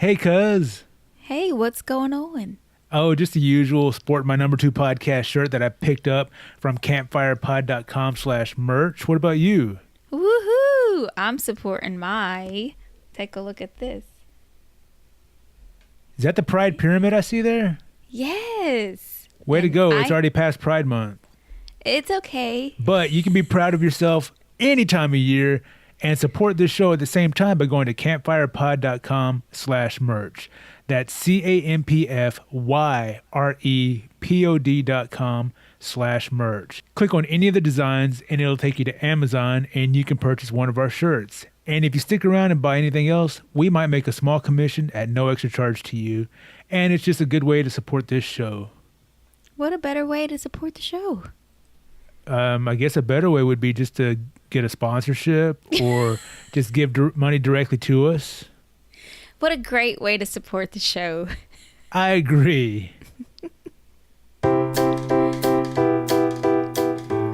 Hey, cuz. Hey, what's going on? Oh, just the usual. Sport my N2P podcast shirt that I picked up from campfirepod.com/merch. What about you? Woohoo! I'm supporting my. Take a look at this. Is that the Pride Pyramid I see there? Yes. Way to go. It's already past Pride Month. It's okay. But you can be proud of yourself any time of year and support this show at the same time by going to campfirepod.com/merch. That's campfyrepod.com/merch. Click on any of the designs and it'll take you to Amazon and you can purchase one of our shirts. And if you stick around and buy anything else, we might make a small commission at no extra charge to you. And it's just a good way to support this show. What a better way to support the show? I guess a better way would be just to get a sponsorship or just give money directly to us. What a great way to support the show. I agree.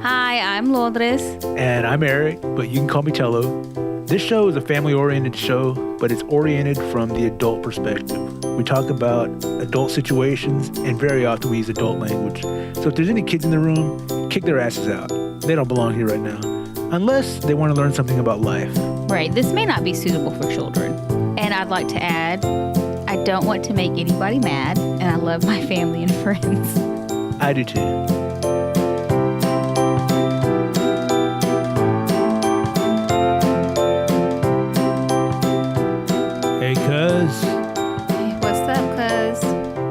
Hi, I'm Lourdes. And I'm Eric, but you can call me Tello. This show is a family-oriented show, but it's oriented from the adult perspective. We talk about adult situations, and very often we use adult language. So if there's any kids in the room, kick their asses out. They don't belong here right now. Unless they want to learn something about life. Right, this may not be suitable for children. And I'd like to add, I don't want to make anybody mad, and I love my family and friends. I do too. Hey, cuz. Hey, what's up, cuz?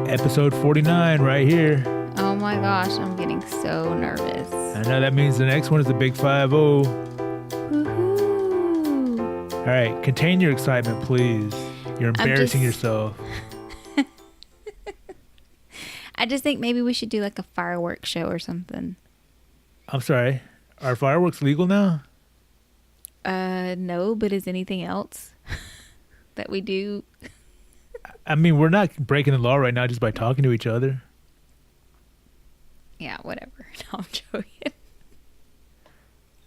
Episode 49 right here. Oh my gosh, I'm getting so nervous. I know that means the next one is the big 5-0. Woohoo! All right, contain your excitement, please. You're embarrassing yourself. I just think maybe we should do like a fireworks show or something. I'm sorry. Are fireworks legal now? No, but is anything else that we do? I mean, we're not breaking the law right now just by talking to each other. Yeah, whatever. No, I'm joking.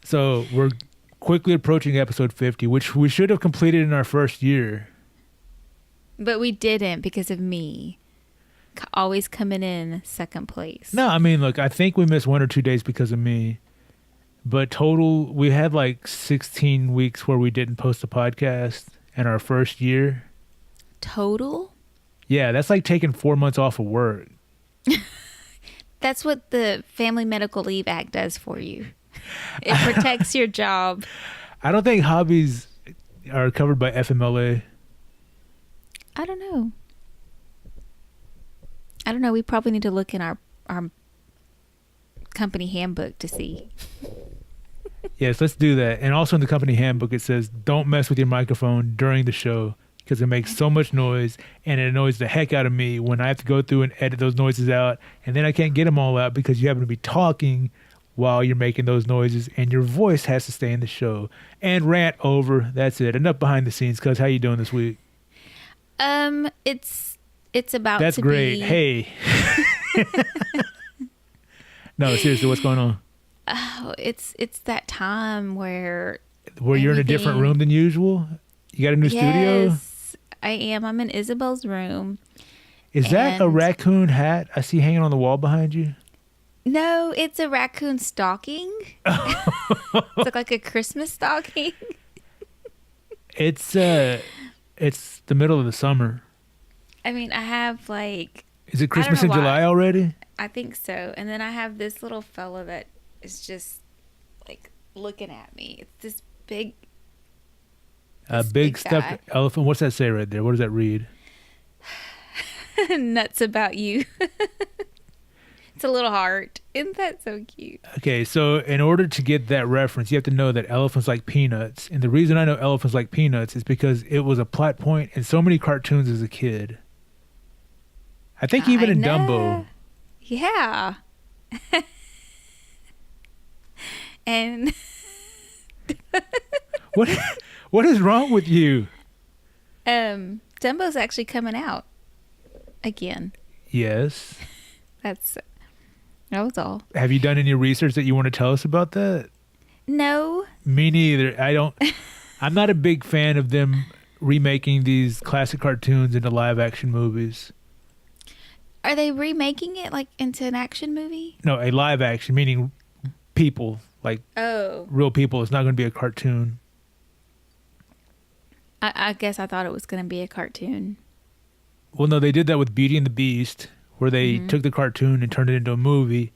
So we're quickly approaching episode 50, which we should have completed in our first year. But we didn't because of me. Always coming in second place. No, I mean, look, I think we missed 1 or 2 days because of me. But total, we had like 16 weeks where we didn't post a podcast in our first year. Total? Yeah, that's like taking 4 months off of work. That's what the Family Medical Leave Act does for you. It protects your job. I don't think hobbies are covered by FMLA. I don't know. We probably need to look in our company handbook to see. Yes, let's do that. And also in the company handbook, it says, don't mess with your microphone during the show because it makes so much noise and it annoys the heck out of me when I have to go through and edit those noises out. And then I can't get them all out because you happen to be talking while you're making those noises and your voice has to stay in the show. And rant over. That's it. Enough behind the scenes, cuz how you doing this week? It's about That's to great. be... Hey. No, seriously, what's going on? Oh, it's that time where you're in a different room than usual? You got a new studio? Yes, I am. I'm in Isabel's room. Is that a raccoon hat I see hanging on the wall behind you? No, it's a raccoon stocking. It's like a Christmas stocking. It's the middle of the summer. I mean, I have like... Is it Christmas in July already? I think so. And then I have this little fella that is just like looking at me. It's this big... big stuffed elephant. What's that say right there? What does that read? Nuts about you. It's a little heart. Isn't that so cute? Okay, so in order to get that reference, you have to know that elephants like peanuts. And the reason I know elephants like peanuts is because it was a plot point in so many cartoons as a kid. I think even in Dumbo. Yeah. And what is wrong with you? Dumbo's actually coming out again. Yes. That was all. Have you done any research that you want to tell us about that? No. Me neither. I'm not a big fan of them remaking these classic cartoons into live action movies. Are they remaking it like into an action movie? No, a live action, meaning people, like real people. It's not going to be a cartoon. I guess I thought it was going to be a cartoon. Well, no, they did that with Beauty and the Beast, where they took the cartoon and turned it into a movie.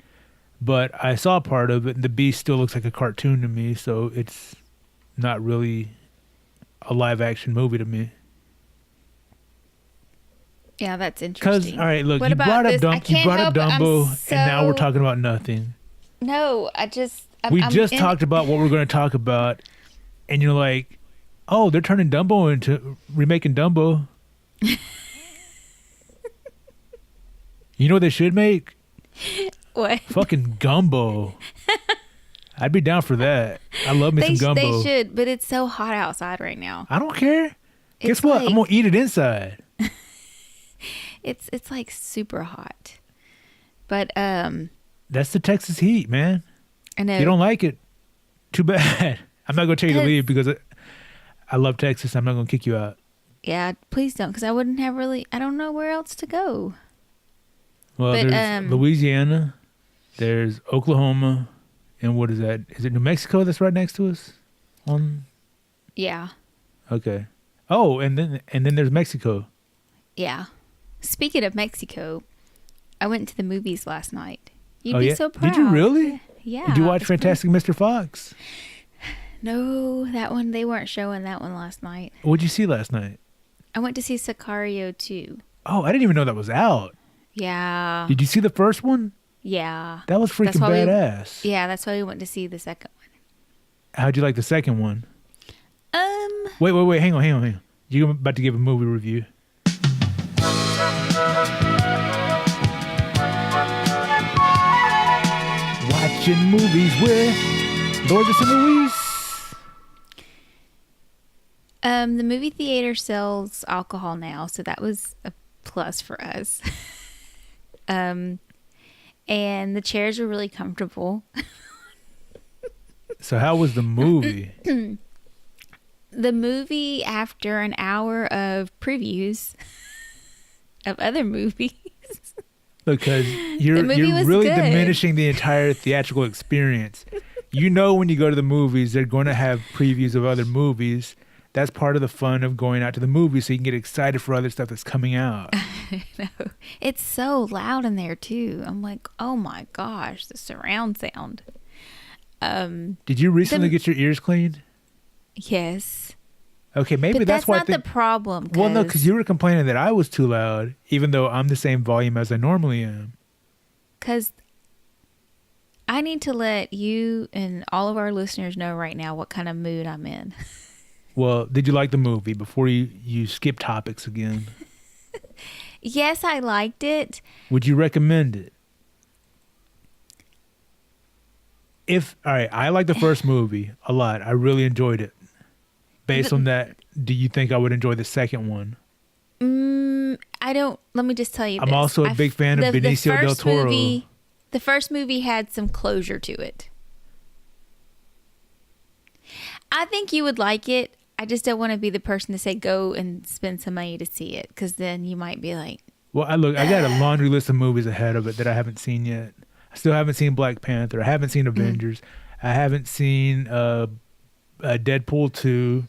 But I saw part of it, and the Beast still looks like a cartoon to me, so it's not really a live action movie to me. Yeah, that's interesting. Because, all right, look, what you about brought up this? you brought up Dumbo, and now we're talking about nothing. No, We just talked about what we're going to talk about, and you're like, oh, they're turning Dumbo into remaking Dumbo. You know what they should make? What? Fucking gumbo. I'd be down for that. I love me some gumbo. They should, but it's so hot outside right now. I don't care. Guess what? I'm gonna eat it inside. It's like super hot. But that's the Texas heat, man. I know. You don't like it. Too bad. I'm not gonna tell you to leave because I love Texas. I'm not gonna kick you out. Yeah, please don't, because I wouldn't have I don't know where else to go. Well, there's Louisiana, there's Oklahoma, and what is that? Is it New Mexico that's right next to us? Yeah. Okay. Oh, and then there's Mexico. Yeah. Speaking of Mexico, I went to the movies last night. You'd be so proud. Did you really? Yeah. Did you watch Fantastic Mr. Fox? No, that one, they weren't showing that one last night. What'd you see last night? I went to see Sicario 2. Oh, I didn't even know that was out. Yeah. Did you see the first one? Yeah. That was freaking badass. Yeah, that's why we went to see the second one. How'd you like the second one? Wait, hang on. You're about to give a movie review. Watching movies with Lourdes and Luis. The movie theater sells alcohol now, so that was a plus for us. And the chairs were really comfortable. So how was the movie? The movie, after an hour of previews of other movies. Because you're really diminishing the entire theatrical experience. You know, when you go to the movies, they're going to have previews of other movies. That's part of the fun of going out to the movies, so you can get excited for other stuff that's coming out. No, it's so loud in there too. I'm like, oh my gosh, the surround sound. Did you recently get your ears cleaned? Yes. Okay, maybe that's why. That's not the problem. Well, no, because you were complaining that I was too loud, even though I'm the same volume as I normally am. Because I need to let you and all of our listeners know right now what kind of mood I'm in. Well, did you like the movie before you skip topics again? Yes, I liked it. Would you recommend it? All right, I like the first movie a lot. I really enjoyed it. Based on that, do you think I would enjoy the second one? I don't. Let me just tell you I'm also a big fan of Benicio del Toro. The first movie had some closure to it. I think you would like it. I just don't want to be the person to say go and spend some money to see it, because then you might be like... Well, I got a laundry list of movies ahead of it that I haven't seen yet. I still haven't seen Black Panther. I haven't seen Avengers. I haven't seen Deadpool 2.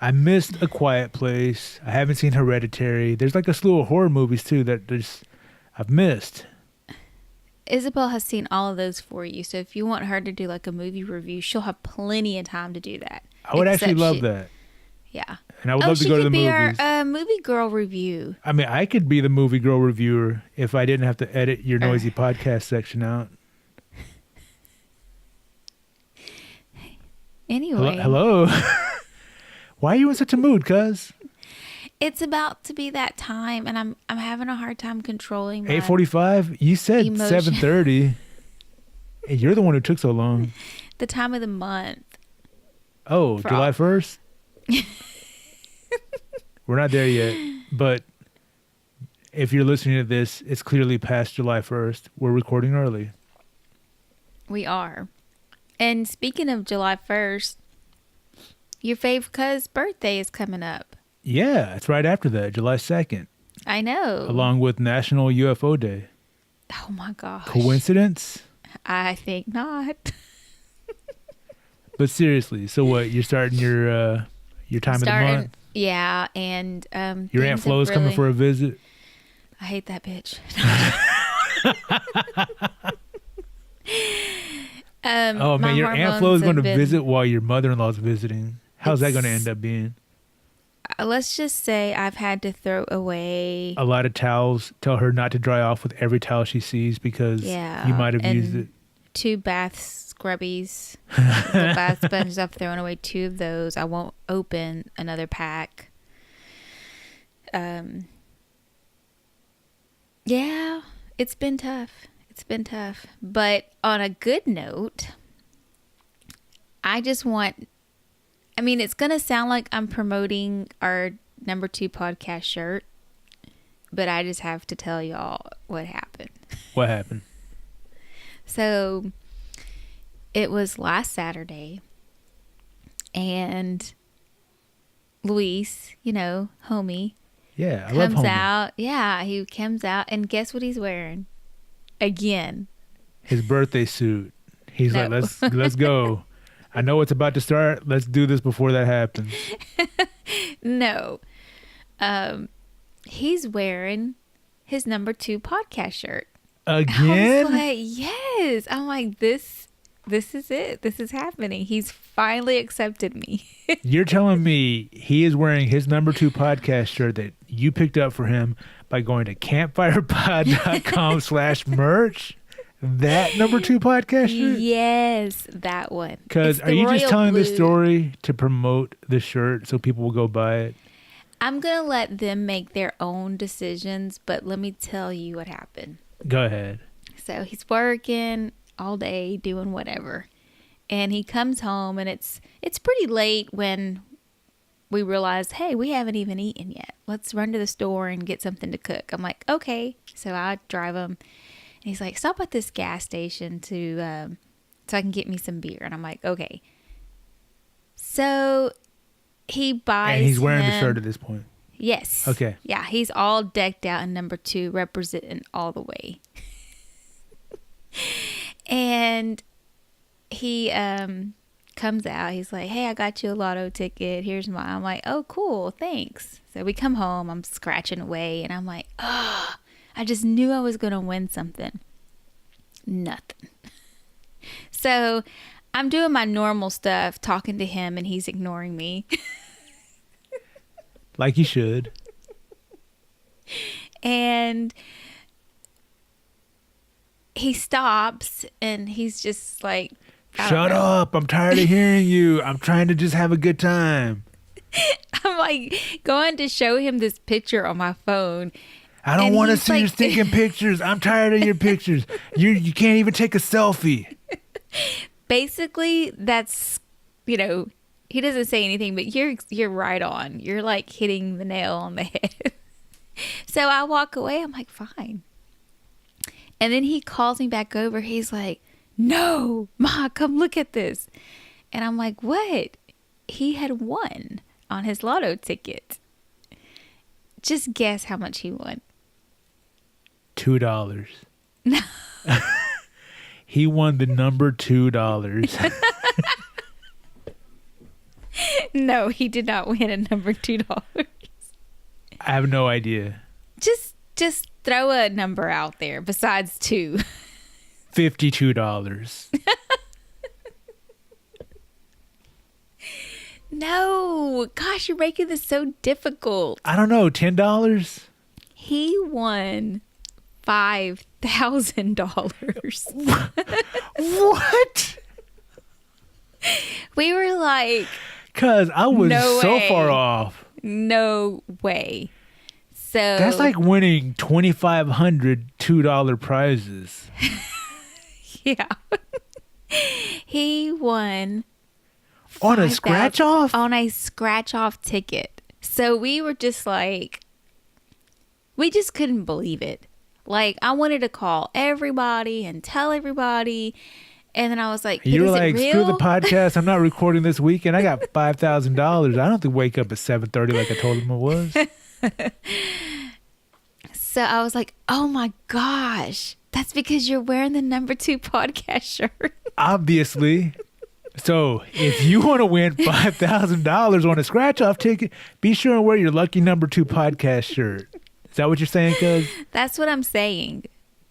I missed A Quiet Place. I haven't seen Hereditary. There's like a slew of horror movies too that I've missed. Isabel has seen all of those for you, so if you want her to do like a movie review, she'll have plenty of time to do that. I would actually love that. Yeah. And I would love to go to the movies. She could be our movie girl review. I mean, I could be the movie girl reviewer if I didn't have to edit your noisy podcast section out. Anyway. Hello. Why are you in such a mood, cuz? It's about to be that time, and I'm having a hard time controlling my 8:45? You said 7:30. And you're the one who took so long. The time of the month. Oh, July 1st? We're not there yet, but if you're listening to this, it's clearly past July 1st. We're recording early. We are. And speaking of July 1st, Your fave cuz birthday is coming up. Yeah, it's right after that, July 2nd, I know. along with National UFO Day. Oh my gosh. Coincidence? I think not. But seriously, so what? You're starting your time of the month? Yeah, and Your Aunt Flo's coming for a visit? I hate that bitch. Oh man, your Aunt Flo is going to visit while your mother-in-law's visiting. How's that going to end up being? Let's just say I've had to throw away a lot of towels. Tell her not to dry off with every towel she sees because you might have used it. 2 bath scrubbies. The bath sponges, I've thrown away 2 of those. I won't open another pack. Yeah, it's been tough. But on a good note, it's going to sound like I'm promoting our number 2 podcast shirt, but I just have to tell y'all what happened. What happened? So it was last Saturday, and Luis, homie, yeah, I love homie. comes out. Yeah, he comes out, and guess what he's wearing? Again, his birthday suit. He's like, let's go. I know it's about to start. Let's do this before that happens. No, he's wearing his number 2 podcast shirt. Again? I was like, yes. I'm like, this is it. This is happening. He's finally accepted me. You're telling me he is wearing his number 2 podcast shirt that you picked up for him by going to campfirepod.com/merch? That number 2 podcast shirt? Yes, that one. Because are you just telling this story to promote the shirt so people will go buy it? I'm going to let them make their own decisions, but let me tell you what happened. Go ahead. So he's working all day doing whatever, and he comes home, and it's pretty late when we realize, hey, we haven't even eaten yet. Let's run to the store and get something to cook. I'm like, okay. So I drive him, and he's like, stop at this gas station so I can get me some beer. And I'm like, okay. So he buys, and he's wearing the shirt at this point. Yes. Okay. Yeah, he's all decked out in number 2, representing all the way. And he comes out. He's like, hey, I got you a lotto ticket. Here's mine. I'm like, oh, cool. Thanks. So we come home. I'm scratching away. And I'm like, oh, I just knew I was going to win something. Nothing. So I'm doing my normal stuff, talking to him, and he's ignoring me. Like you should. And he stops, and he's just like, shut up. I'm tired of hearing you. I'm trying to just have a good time. I'm like going to show him this picture on my phone. I don't want to see your stinking pictures. I'm tired of your pictures. You can't even take a selfie. Basically, that's, he doesn't say anything, but you're right on. You're like hitting the nail on the head. So I walk away. I'm like, fine. And then he calls me back over. He's like, no, Ma, come look at this. And I'm like, what? He had won on his lotto ticket. Just guess how much he won. $2. No. He won the number $2. No, he did not win a number $2. I have no idea. Just throw a number out there besides 2. $52. No, gosh, you're making this so difficult. I don't know, $10? He won $5,000. What? We were like, because I was so far off. No way. So that's like winning 2,500 $2 prizes. Yeah. He won on a scratch off? On a scratch off ticket. So we were just like, we just couldn't believe it. Like, I wanted to call everybody and tell everybody. And then I was like, You were is like, it screw the real? podcast. I'm not recording this weekend. I got $5,000. I don't have to wake up at 7:30 like I told him it was. So I was like, oh my gosh, that's because you're wearing the #2 podcast shirt. Obviously. So if you want to win $5,000 on a scratch-off ticket, be sure and wear your lucky #2 podcast shirt. Is that what you're saying, cuz? That's what I'm saying.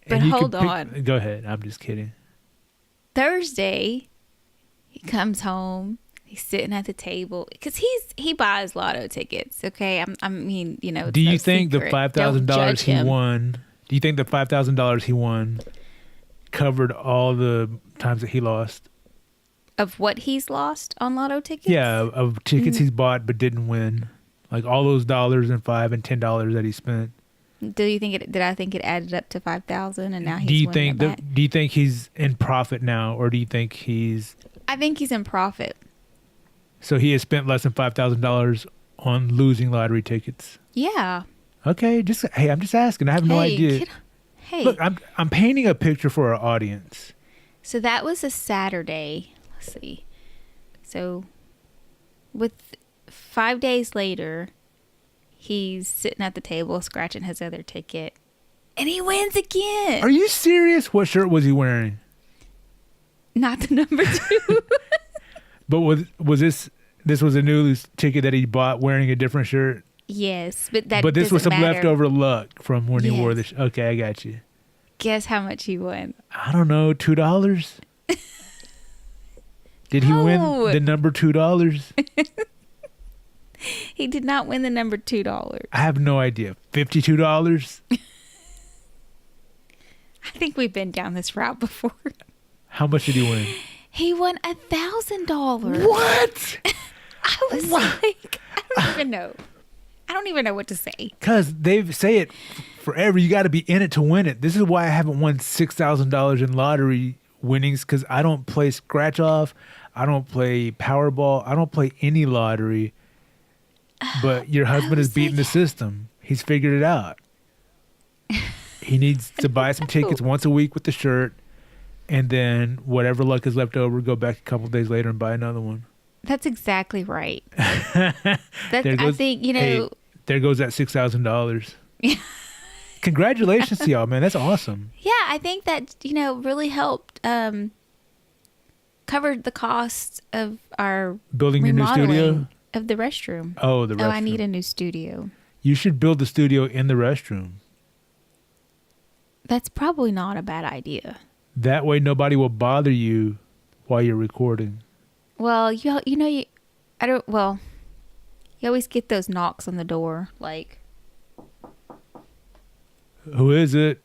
But And you can hold pick- on. Go ahead. I'm just kidding. Thursday, he comes home. He's sitting at the table because he buys lotto tickets. Okay, I mean, you know. Do you it's no think the secret. $5,000 Don't judge he him. won? Do you think the $5,000 he won covered all the times that he lost? Of what he's lost on lotto tickets? Yeah, of tickets he's bought but didn't win, like all those dollars and $5 and $10 that he spent. Do you think it? Did I think it added up to 5,000 and now he's Do you winning think it back? do you think he's in profit now, or do you think he's I think he's in profit. so he has spent less than $5,000 on losing lottery tickets? Yeah. Okay, I'm just asking. I have no idea. Hey. Look, I'm painting a picture for our audience. So that was a Saturday. Let's see. So with 5 days later, he's sitting at the table scratching his other ticket and he wins again. Are you serious? What shirt was he wearing? Not the #2. But was this was a new ticket that he bought wearing a different shirt? Yes, but that But this was some doesn't matter. leftover luck from when he wore Yes. this. Okay, I got you. Guess how much he won? I don't know, $2? Did he win No. the number $2? He did not win the $2. I have no idea. $52? I think we've been down this route before. How much did he win? He won $1,000. What? I was like, I don't even know. I don't even know what to say. Because they say it forever. You got to be in it to win it. This is why I haven't won $6,000 in lottery winnings, because I don't play scratch off. I don't play Powerball. I don't play any lottery. But your husband is was beating the like- system. He's figured it out. He needs to buy some tickets once a week with the shirt, and then whatever luck is left over, go back a couple days later and buy another one. That's exactly right. There I goes- think, you know, hey, there goes that $6,000. Congratulations to y'all, man. That's awesome. yeah, I think that, you know, really helped covered the cost of our Building your new studio? remodeling of the restroom. Oh, the restroom. Oh, I need a new studio. You should build the studio in the restroom. That's probably not a bad idea. That way nobody will bother you while you're recording. Well, you always get those knocks on the door. Like, Who is it?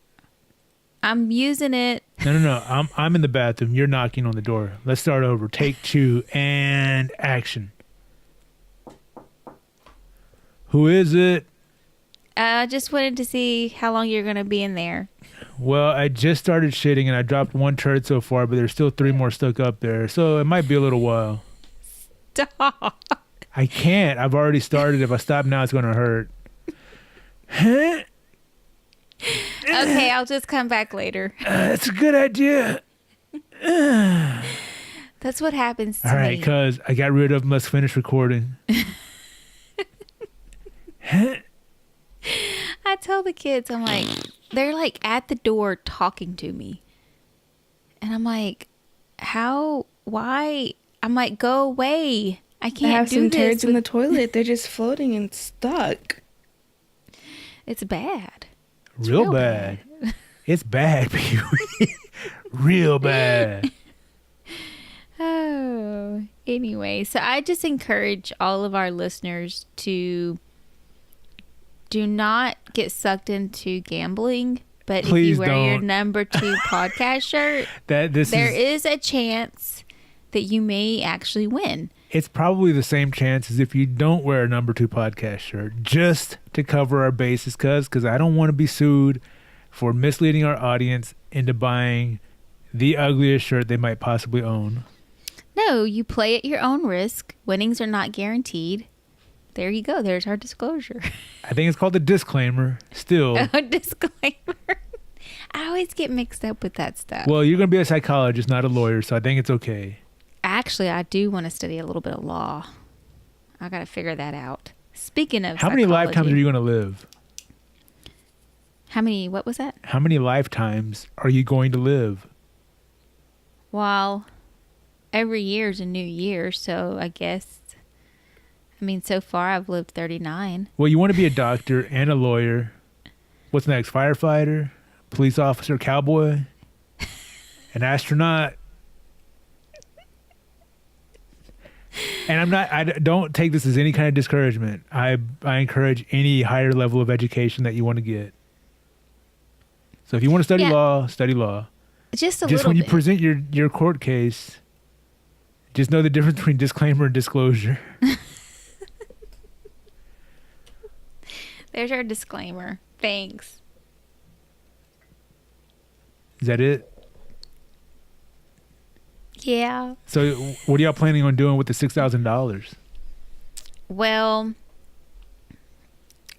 I'm using it. No. I'm in the bathroom. You're knocking on the door. Let's start over. Take 2 and action. Who is it? I just wanted to see how long you're going to be in there. Well, I just started shitting and I dropped 1 turd so far, but there's still 3 more stuck up there. So it might be a little while. Stop. I can't. I've already started. If I stop now, it's going to hurt. Huh? Okay, I'll just come back later. That's a good idea. That's what happens to All right, me. cuz I got rid of them. Let's finish recording. I tell the kids, I'm like, they're like at the door talking to me. And I'm like, why? I'm like, go away. I I can't have do some this. turds in the toilet. They're just floating and stuck. It's bad. It's Real bad. It's bad, Pee-wee. Real bad. Oh, anyway, so I just encourage all of our listeners to do not get sucked into gambling. But Please if you wear your don't. #2 podcast shirt, There there is a chance that you may actually win. It's probably the same chance as if you don't wear a #2 podcast shirt, just to cover our bases, because I don't want to be sued for misleading our audience into buying the ugliest shirt they might possibly own. No, you play at your own risk. Winnings are not guaranteed. There you go. There's our disclosure. I think it's called a disclaimer. Still, A disclaimer. I always get mixed up with that stuff. Well, you're going to be a psychologist, not a lawyer, so I think it's okay. Actually, I do want to study a little bit of law. I got to figure that out. Speaking of How many psychology, lifetimes are you going to live? How many? What was that? How many lifetimes are you going to live? Well, every year is a new year, so I guess. I mean, so far I've lived 39. Well, you want to be a doctor and a lawyer. What's next? Firefighter, police officer, cowboy, an astronaut. And I don't take this as any kind of discouragement. I encourage any higher level of education that you want to get. So if you want to study law, study law. Just when little you bit. present your court case, just know the difference between disclaimer and disclosure. There's our disclaimer. Thanks. Is that it? Yeah. So what are y'all planning on doing with the $6,000? Well,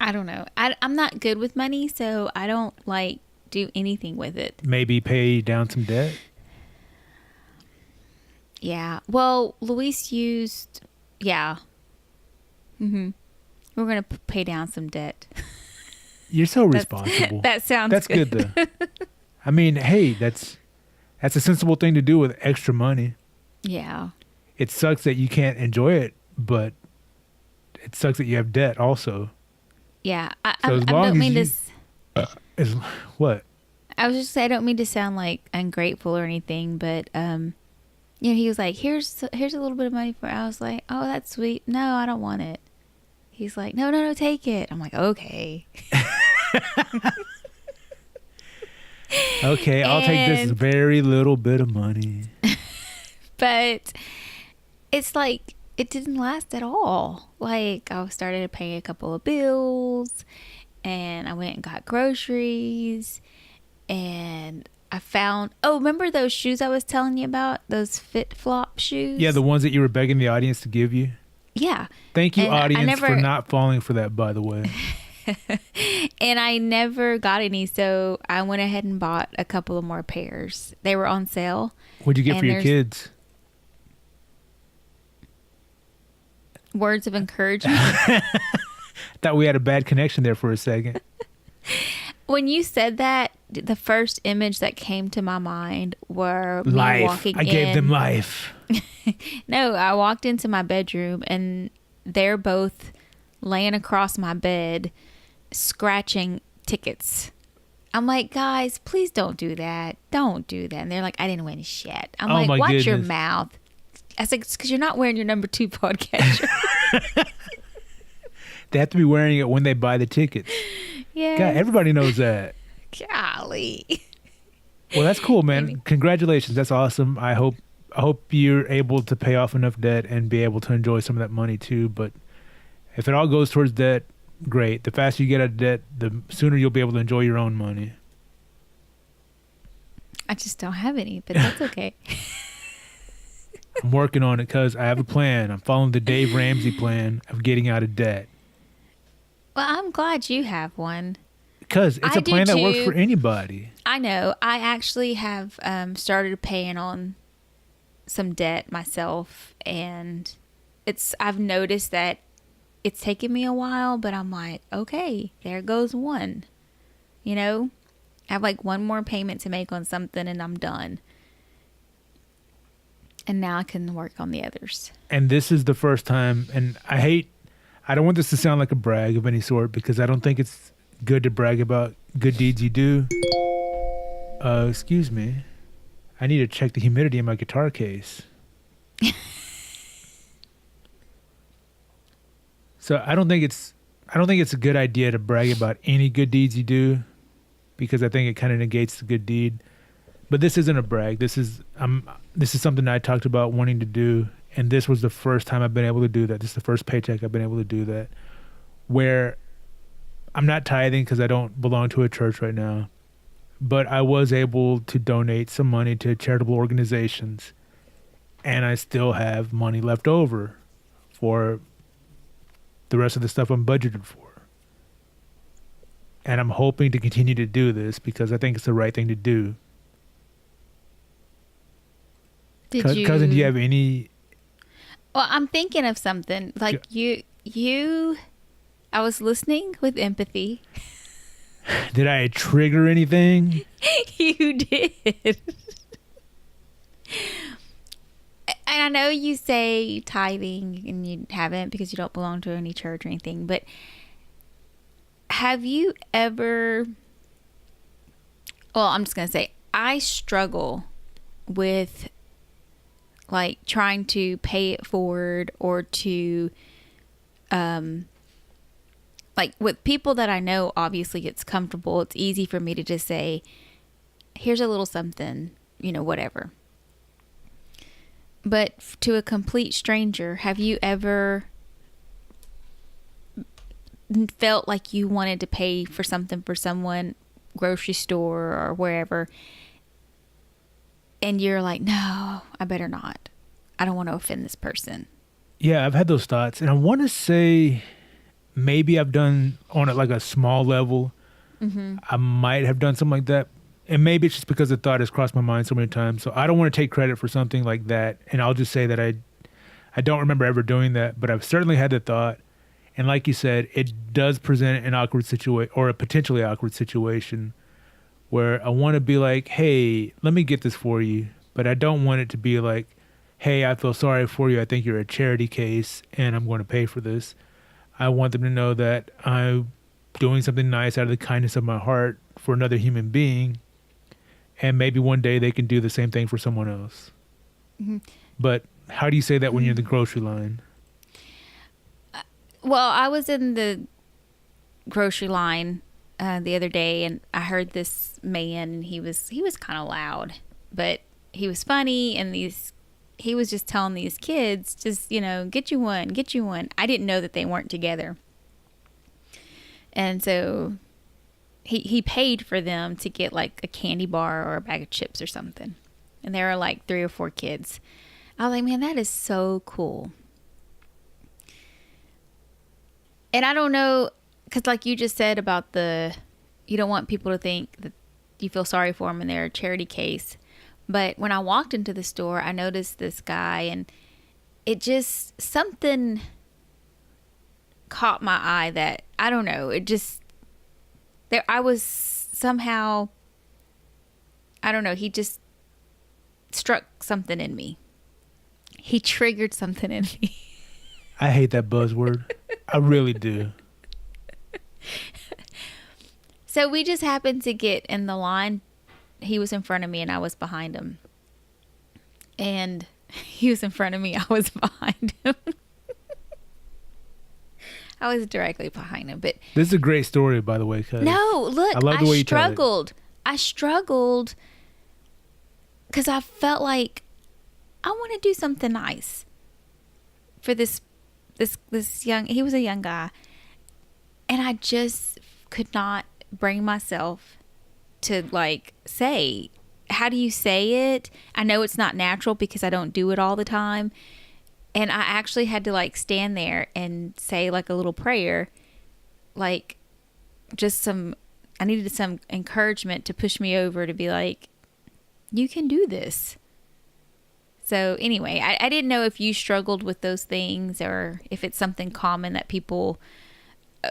I don't know. I'm not good with money, so I don't do anything with it. Maybe pay down some debt? Yeah. Well, Luis used, yeah. Mm-hmm. We're going to pay down some debt. You're so responsible. That sounds That's good though. I mean, hey, that's a sensible thing to do with extra money. Yeah. It sucks that you can't enjoy it, but it sucks that you have debt also. Yeah. So I as long don't mean as to... what? I was just saying, I don't mean to sound like ungrateful or anything, but he was like, here's a little bit of money for it. I was like, oh, that's sweet. No, I don't want it. He's like, no, take it. I'm like, okay. Okay, I'll take this very little bit of money. But it's like, it didn't last at all. Like, I started paying a couple of bills, and I went and got groceries, and I found, remember those shoes I was telling you about? Those Fit Flop shoes? Yeah, the ones that you were begging the audience to give you. Yeah. Thank you, And audience, for not falling for that, by the way. And I never got any, so I went ahead and bought a couple of more pairs. They were on sale. What'd you get for your kids? Words of encouragement. Thought we had a bad connection there for a second. When you said that, the first image that came to my mind were me Life. walking in. I gave them life. No, I walked into my bedroom and they're both laying across my bed, scratching tickets. I'm like, guys, please don't do that. Don't do that. And they're like, I didn't win shit. I'm like, my watch your goodness. mouth. I was like, it's because you're not wearing your number 2 podcast shirt. They have to be wearing it when they buy the tickets. Yeah. God, everybody knows that. Golly. Well, that's cool, man. Maybe. Congratulations. That's awesome. I hope you're able to pay off enough debt and be able to enjoy some of that money too. But if it all goes towards debt, great. The faster you get out of debt, the sooner you'll be able to enjoy your own money. I just don't have any, but that's okay. I'm working on it because I have a plan. I'm following the Dave Ramsey plan of getting out of debt. Well, I'm glad you have one. Because it's I a plan do that works too. for anybody. I know. I actually have started paying on some debt myself, and I've noticed that it's taken me a while, but I'm like, okay, there goes one. You know, I have like one more payment to make on something, and I'm done. And now I can work on the others. And this is the first time, and I don't want this to sound like a brag of any sort, because I don't think it's good to brag about good deeds you do. Excuse me. I need to check the humidity in my guitar case. So I don't think it's a good idea to brag about any good deeds you do, because I think it kind of negates the good deed. But this isn't a brag. This is something I talked about wanting to do, and this was the first time I've been able to do that. This is the first paycheck I've been able to do that, where I'm not tithing because I don't belong to a church right now, but I was able to donate some money to charitable organizations, and I still have money left over for the rest of the stuff I'm budgeted for. and I'm hoping to continue to do this because I think it's the right thing to do. Cousin, do you have any? Well, I'm thinking of something like you. I was listening with empathy. Did I trigger anything? You did. And I know you say tithing and you haven't because you don't belong to any church or anything, but have you ever, well, I'm just going to say, I struggle with like trying to pay it forward or to, like with people that I know, obviously it's comfortable. It's easy for me to just say, here's a little something, whatever. But to a complete stranger, have you ever felt like you wanted to pay for something for someone, grocery store or wherever, and you're like, no, I better not. I don't want to offend this person. Yeah, I've had those thoughts. And I want to say maybe I've done on like a small level. Mm-hmm. I might have done something like that. And maybe it's just because the thought has crossed my mind so many times. So I don't want to take credit for something like that. And I'll just say that I don't remember ever doing that, but I've certainly had the thought. And like you said, it does present an awkward situation or a potentially awkward situation where I want to be like, hey, let me get this for you. But I don't want it to be like, hey, I feel sorry for you. I think you're a charity case and I'm going to pay for this. I want them to know that I'm doing something nice out of the kindness of my heart for another human being. And maybe one day they can do the same thing for someone else. Mm-hmm. But how do you say that when you're in the grocery line? Well, I was in the grocery line the other day, and I heard this man, and he was kind of loud, but he was funny, and he was just telling these kids, just, get you one, get you one. I didn't know that they weren't together. And so he paid for them to get like a candy bar or a bag of chips or something. And there were like 3 or 4 kids. I was like, man, that is so cool. And I don't know, because like you just said about you don't want people to think that you feel sorry for them and they're a charity case. But when I walked into the store, I noticed this guy, and it just, something caught my eye that, I don't know, it just, I was somehow, I don't know, he just struck something in me. He triggered something in me. I hate that buzzword. I really do. So we just happened to get in the line. He was in front of me and I was behind him. And he was in front of me. I was behind him. I was directly behind him. But this is a great story, by the way. No, look, I love the way you struggled. I struggled because I felt like I want to do something nice for this young. He was a young guy, and I just could not bring myself to like say, how do you say it? I know it's not natural because I don't do it all the time. And I actually had to like stand there and say like a little prayer, like I needed some encouragement to push me over to be like, you can do this. So anyway, I didn't know if you struggled with those things or if it's something common that people,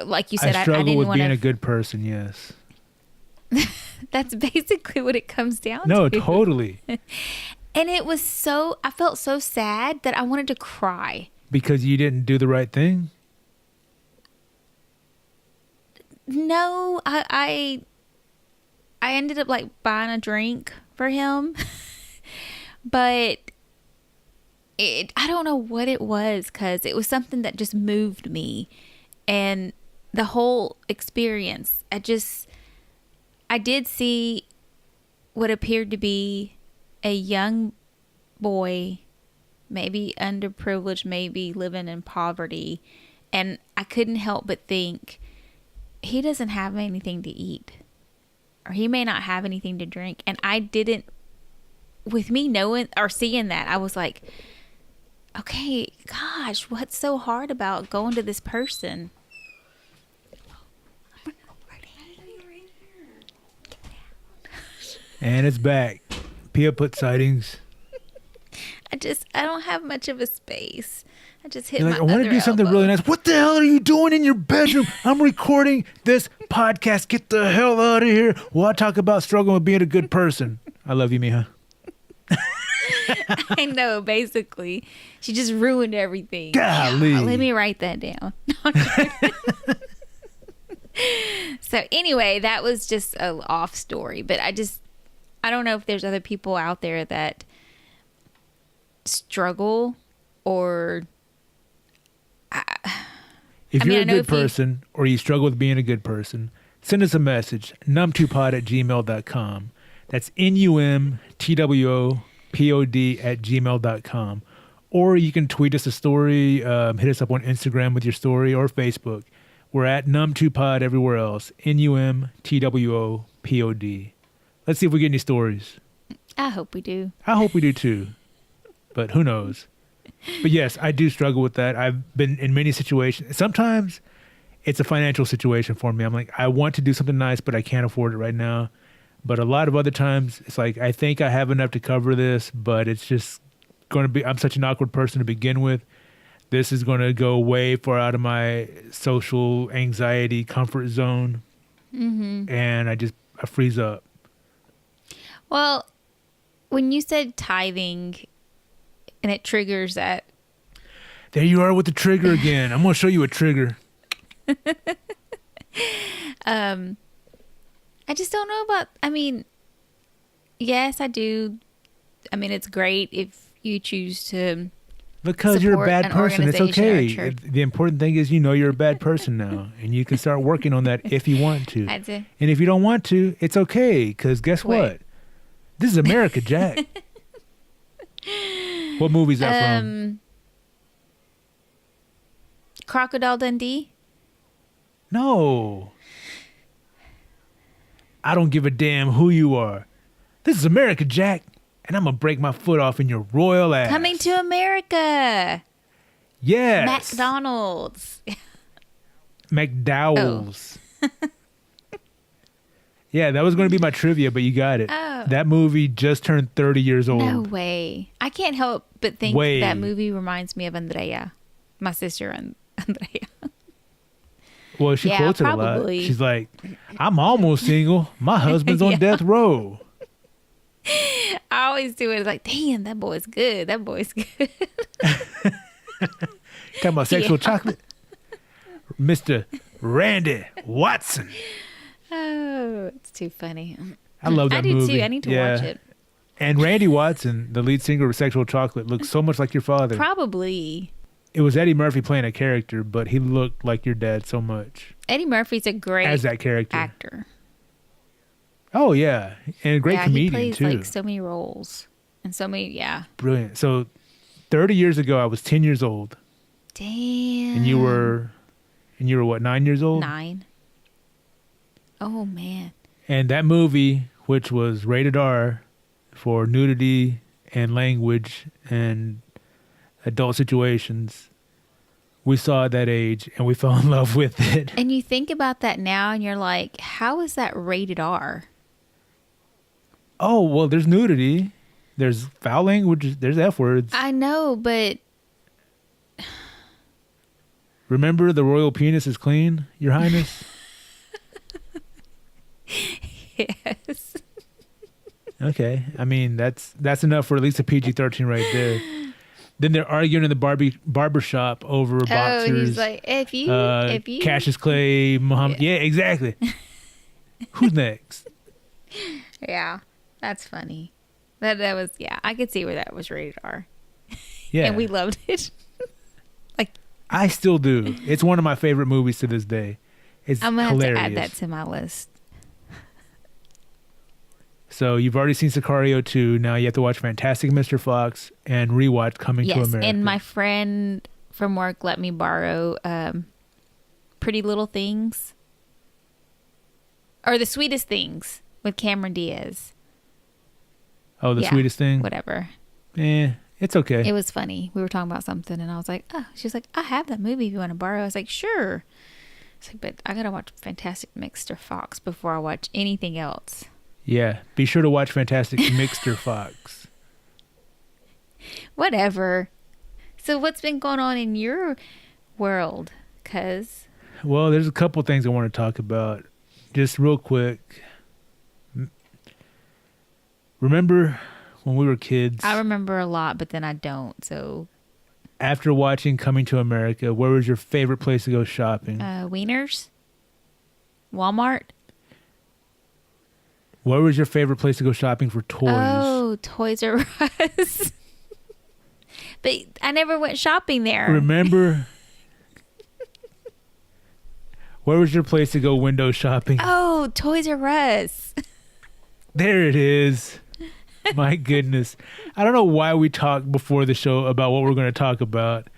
like you said, I struggle with being a good person. Yes. That's basically what it comes down to. No, totally. And it was I felt so sad that I wanted to cry. Because you didn't do the right thing? No, I ended up like buying a drink for him. But I don't know what it was, because it was something that just moved me. And the whole experience, I did see what appeared to be a young boy, maybe underprivileged, maybe living in poverty. And I couldn't help but think, he doesn't have anything to eat, or he may not have anything to drink. And I didn't, with me knowing or seeing that, I was like, okay, gosh, what's so hard about going to this person? And it's back. Pia put sightings. I don't have much of a space. I just hit You're my like, I want to other do something elbow. really nice. What the hell are you doing in your bedroom? I'm recording this podcast. Get the hell out of here. While I talk about struggling with being a good person. I love you, Mija. I know, basically. She just ruined everything. Golly. Let me write that down. So anyway, that was just a off story. But I don't know if there's other people out there that struggle or... If you're I a know good if you- person or you struggle with being a good person, send us a message, num2pod@gmail.com. That's numtwopod@gmail.com. Or you can tweet us a story, hit us up on Instagram with your story or Facebook. We're at num2pod everywhere else, numtwopod. Let's see if we get any stories. I hope we do. I hope we do too, but who knows? But yes, I do struggle with that. I've been in many situations. Sometimes it's a financial situation for me. I'm like, I want to do something nice, but I can't afford it right now. But a lot of other times, it's like, I think I have enough to cover this, but it's just going to be, I'm such an awkward person to begin with. This is going to go way far out of my social anxiety comfort zone. Mm-hmm. And I freeze up. Well, when you said tithing and it triggers that, There you are with the trigger again. I'm going to show you a trigger. I just don't know about, yes, I do. It's great if you choose to Because you're a support bad an person. It's organization or a okay. church. The important thing is you're a bad person now. And you can start working on that if you want to. I do. And if you don't want to, it's okay. Because guess Wait. what? This is America, Jack. What movie is that from? Crocodile Dundee? No. I don't give a damn who you are. This is America, Jack. And I'm going to break my foot off in your royal ass. Coming to America. Yes. McDonald's. McDowell's. Yeah, that was going to be my trivia, but you got it. Oh. That movie just turned 30 years old. No way. I can't help but think Way. that movie reminds me of Andrea. My sister, Andrea. Well, she Yeah, quotes it a probably. lot. She's like, I'm almost single. My husband's on Yeah. death row. I always do it like, damn, that boy's good. That boy's good. Talking about sexual Yeah. chocolate. Mr. Randy Watson. Oh, it's too funny. I love that I do movie. too. I need to Yeah. watch it. And Randy Watson, the lead singer of Sexual Chocolate, looks so much like your father. Probably. It was Eddie Murphy playing a character, but he looked like your dad so much Eddie Murphy's a great as that character. actor. Oh, yeah. And a great yeah, comedian, he plays too. like so many roles and so many. Yeah. Brilliant. So 30 years ago, I was 10 years old. Damn. And you were what, 9 years old? 9. Oh man. And that movie, which was rated R for nudity and language and adult situations, we saw at that age and we fell in love with it. And you think about that now and you're like, how is that rated R? Oh, well, there's nudity. There's foul language. There's F words. I know, but Remember, the royal penis is clean, Your Highness? yes. Okay. I mean, that's enough for at least a PG-13 right there. Then they're arguing in the barber shop over Oh, boxers. he's like, if you Cassius Clay, Muhammad. Yeah, exactly. Who's next? Yeah. That's funny. That was I could see where that was rated R. Yeah. And we loved it. I still do. It's one of my favorite movies to this day. It's I'm gonna hilarious. have to add that to my list. So you've already seen Sicario 2. Now you have to watch Fantastic Mr. Fox and rewatch Coming to Yes, America. and my friend from work let me borrow Pretty Little Things. Or The Sweetest Things with Cameron Diaz. Oh, The Sweetest Thing? Whatever. It's okay. It was funny. We were talking about something and I was like, oh, she was like, I have that movie if you want to borrow. I was like, sure. I was like, but I got to watch Fantastic Mr. Fox before I watch anything else. Yeah, be sure to watch Fantastic Mr. Fox. Whatever. So what's been going on in your world? Cause Well, there's a couple things I want to talk about. Just real quick. Remember when we were kids? I remember a lot, but then I don't. So After watching Coming to America, where was your favorite place to go shopping? Wieners, Walmart. Where was your favorite place to go shopping for toys? Oh, Toys R Us. But I never went shopping there. Remember? Where was your place to go window shopping? Oh, Toys R Us. There it is. My goodness. I don't know why we talked before the show about what we're going to talk about.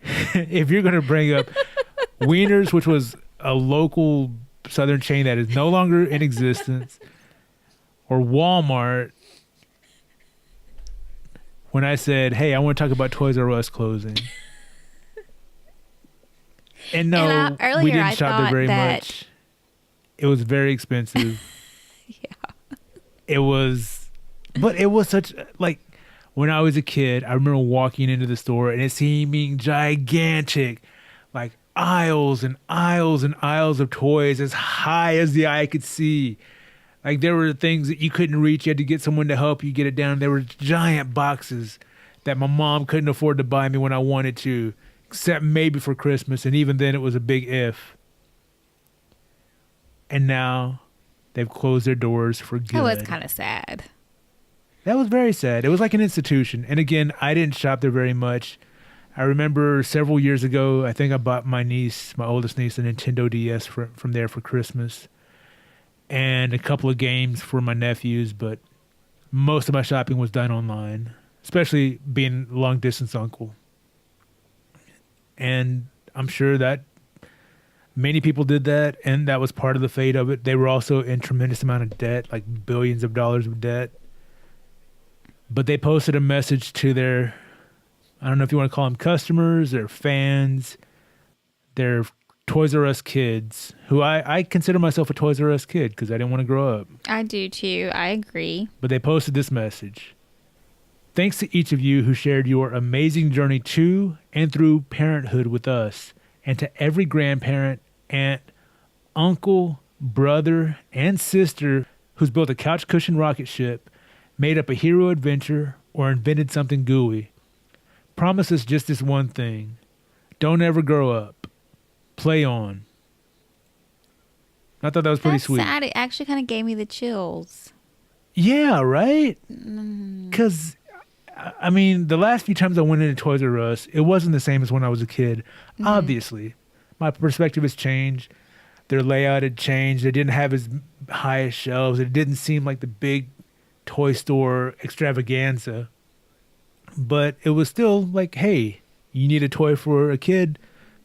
If you're going to bring up Wieners, which was a local Southern chain that is no longer in existence, or Walmart, when I said, hey, I want to talk about Toys R Us closing. And no, earlier we didn't I shop there thought very that- much. It was very expensive. Yeah. It was, but it was such, like, when I was a kid, I remember walking into the store and it seeming gigantic, like aisles and aisles and aisles of toys as high as the eye could see. Like, there were things that you couldn't reach. You had to get someone to help you get it down. There were giant boxes that my mom couldn't afford to buy me when I wanted to, except maybe for Christmas. And even then, it was a big if. And now they've closed their doors for good. That was kind of sad. That was very sad. It was like an institution. And again, I didn't shop there very much. I remember several years ago, I think I bought my oldest niece, a Nintendo DS from there for Christmas. And a couple of games for my nephews, but most of my shopping was done online, especially being long distance uncle. And I'm sure that many people did that, and that was part of the fate of it. They were also in tremendous amount of debt, like billions of dollars of debt. But they posted a message to their, I don't know if you want to call them customers, their fans, their Toys R Us kids, who I consider myself a Toys R Us kid because I didn't want to grow up. I do too. I agree. But they posted this message. Thanks to each of you who shared your amazing journey to and through parenthood with us, and to every grandparent, aunt, uncle, brother, and sister who's built a couch cushion rocket ship, made up a hero adventure, or invented something gooey. Promise us just this one thing. Don't ever grow up. Play on. I thought that was pretty That's sweet. sad. It actually kind of gave me the chills. Yeah, right? Because, I mean, the last few times I went into Toys R Us, it wasn't the same as when I was a kid. Mm-hmm. Obviously. My perspective has changed. Their layout had changed. They didn't have as high as shelves. It didn't seem like the big toy store extravaganza. But it was still like, hey, you need a toy for a kid?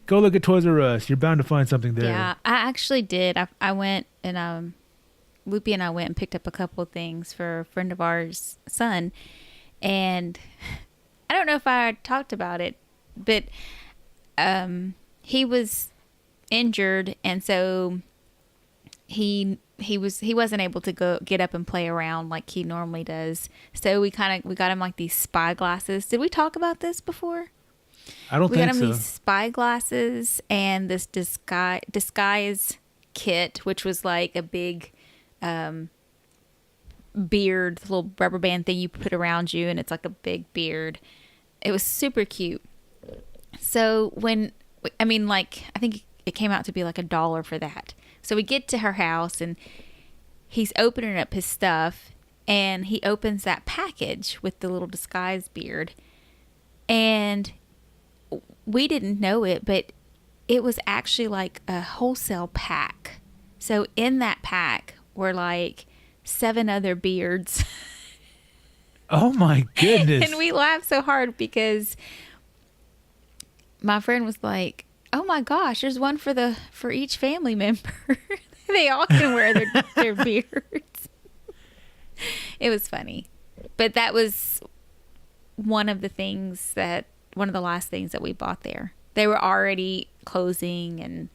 Go look at Toys R Us. You're bound to find something there. Yeah, I actually did. I went and Loopy and I went and picked up a couple of things for a friend of ours' son. And I don't know if I talked about it, but he was injured, and so he wasn't able to go get up and play around like he normally does. So we got him like these spy glasses. Did we talk about this before? I don't We got think him so. these spy glasses and this disguise kit, which was like a big beard, little rubber band thing you put around you, and it's like a big beard. It was super cute. So I think it came out to be like $1 for that. So we get to her house and he's opening up his stuff, and he opens that package with the little disguise beard, and we didn't know it, but it was actually like a wholesale pack. So in that pack were like 7 other beards. Oh my goodness. And we laughed so hard because my friend was like, oh my gosh, there's one for each family member. They all can wear their beards. It was funny. But that was one of the last things that we bought there. They were already closing and,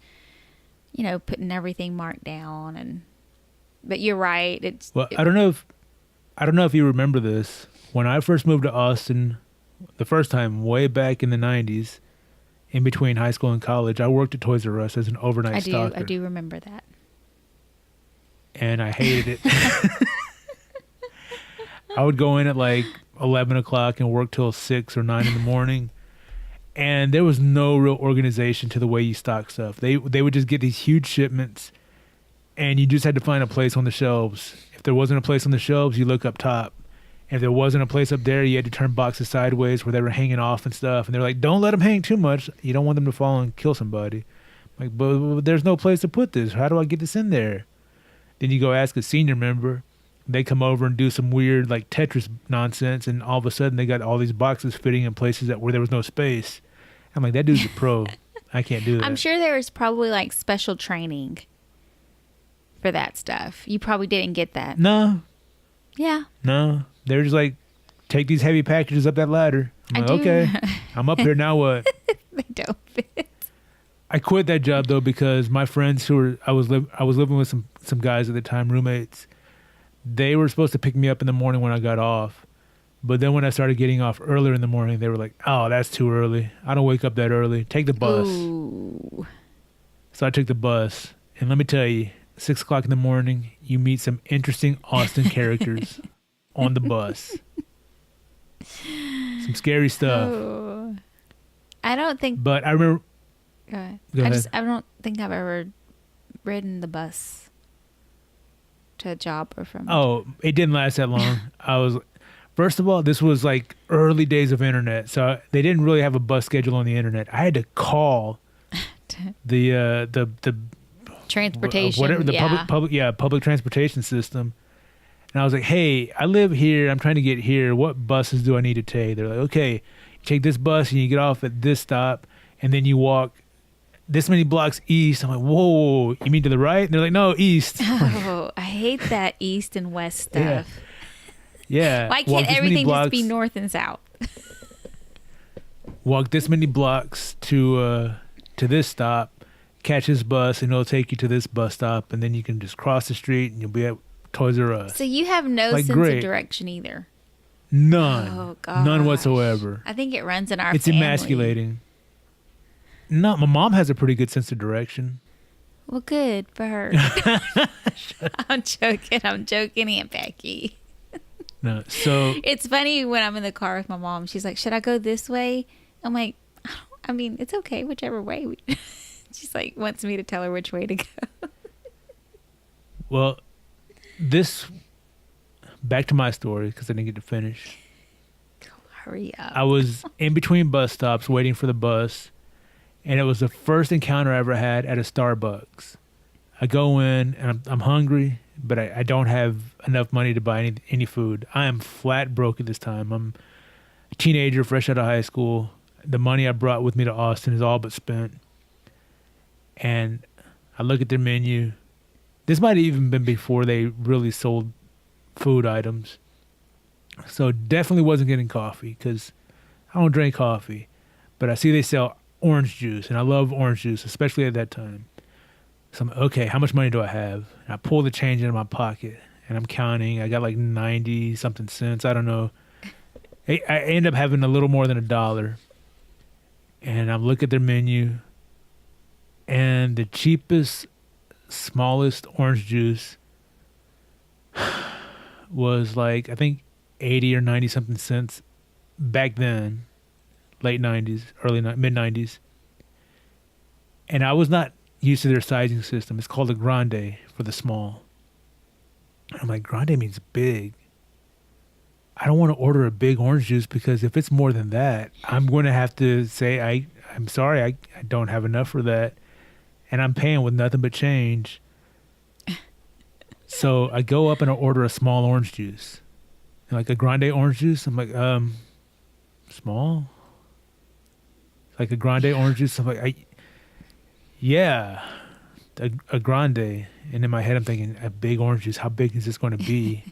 putting everything marked down. And But you're right. Well, I don't know if you remember this. When I first moved to Austin, the first time, way back in the 90s, in between high school and college, I worked at Toys R Us as an overnight stalker. I do remember that. And I hated it. I would go in at like 11 o'clock and work till 6 or 9 in the morning. And there was no real organization to the way you stock stuff. They would just get these huge shipments, and you just had to find a place on the shelves. If there wasn't a place on the shelves, you look up top. And if there wasn't a place up there, you had to turn boxes sideways where they were hanging off and stuff. And they're like, don't let them hang too much. You don't want them to fall and kill somebody. I'm like, but there's no place to put this. How do I get this in there? Then you go ask a senior member. They come over and do some weird like Tetris nonsense, and all of a sudden they got all these boxes fitting in places where there was no space. I'm like, that dude's a pro. I can't do that. I'm sure there was probably like special training for that stuff. You probably didn't get that. No. Yeah. No. They were just like, take these heavy packages up that ladder. I'm like, okay, I'm up here, now what? They don't fit. I quit that job though because my friends I was living with some guys at the time, roommates. They were supposed to pick me up in the morning when I got off. But then when I started getting off earlier in the morning, they were like, oh, that's too early. I don't wake up that early. Take the bus. Ooh. So I took the bus. And let me tell you, 6 o'clock in the morning, you meet some interesting Austin characters on the bus. Some scary stuff. Oh. I don't think... But I remember... Go ahead. Go ahead. I don't think I've ever ridden the bus to a job or from. Oh, it didn't last that long. First of all, this was like early days of internet, so they didn't really have a bus schedule on the internet. I had to call the transportation, whatever the public transportation system, and I was like, hey, I live here. I'm trying to get here. What buses do I need to take? They're like, okay, you take this bus and you get off at this stop, and then you walk this many blocks east. I'm like, whoa, you mean to the right? And they're like, no, east. Oh, I hate that east and west stuff. Yeah. Why can't everything just be north and south? Walk this many blocks to this stop, catch this bus, and it'll take you to this bus stop, and then you can just cross the street and you'll be at Toys R Us. So you have no sense of direction either. None. Oh, gosh. None whatsoever. I think it runs in our It's family. emasculating. No, my mom has a pretty good sense of direction. Well, good for her. I'm joking, Aunt Becky. No, so it's funny when I'm in the car with my mom. She's like, should I go this way? I'm like, I mean, it's okay, whichever way. She's like, wants me to tell her which way to go. Well, back to my story because I didn't get to finish. Hurry up. I was in between bus stops waiting for the bus, and it was the first encounter I ever had at a Starbucks. I go in, and I'm hungry, but I don't have enough money to buy any food. I am flat broke at this time. I'm a teenager, fresh out of high school. The money I brought with me to Austin is all but spent. And I look at their menu. This might have even been before they really sold food items. So definitely wasn't getting coffee because I don't drink coffee. But I see they sell orange juice, and I love orange juice, especially at that time. So I'm okay, how much money do I have? And I pull the change out of my pocket, and I'm counting. I got like 90 something cents. I don't know. I end up having a little more than $1. And I'm looking at their menu, and the cheapest, smallest orange juice was like, I think 80 or 90 something cents back then, late 90s, mid 90s. And I was not used to their sizing system. It's called a grande for the small. I'm like, grande means big. I don't want to order a big orange juice because if it's more than that, I'm going to have to say, I'm sorry, I don't have enough for that. And I'm paying with nothing but change. So I go up and I order a small orange juice. Like a grande orange juice. I'm like, small? Like a grande orange juice? I'm like, yeah, a grande. And in my head, I'm thinking, a big orange juice, how big is this going to be?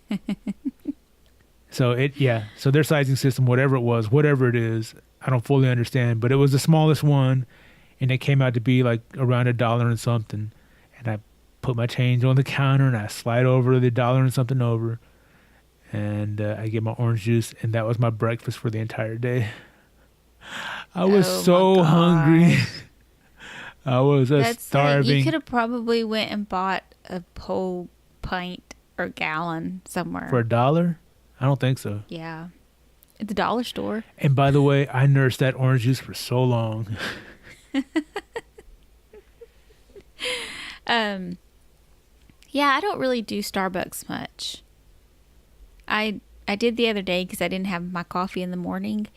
So so their sizing system, whatever it is, I don't fully understand, but it was the smallest one, and it came out to be like around $1 and something. And I put my change on the counter, and I slide over the dollar and something over, and I get my orange juice, and that was my breakfast for the entire day. I was Oh, so my hungry. gosh. I was starving. You could have probably went and bought a whole pint or gallon somewhere. For $1? I don't think so. Yeah. At the dollar store. And by the way, I nursed that orange juice for so long. Yeah, I don't really do Starbucks much. I did the other day because I didn't have my coffee in the morning,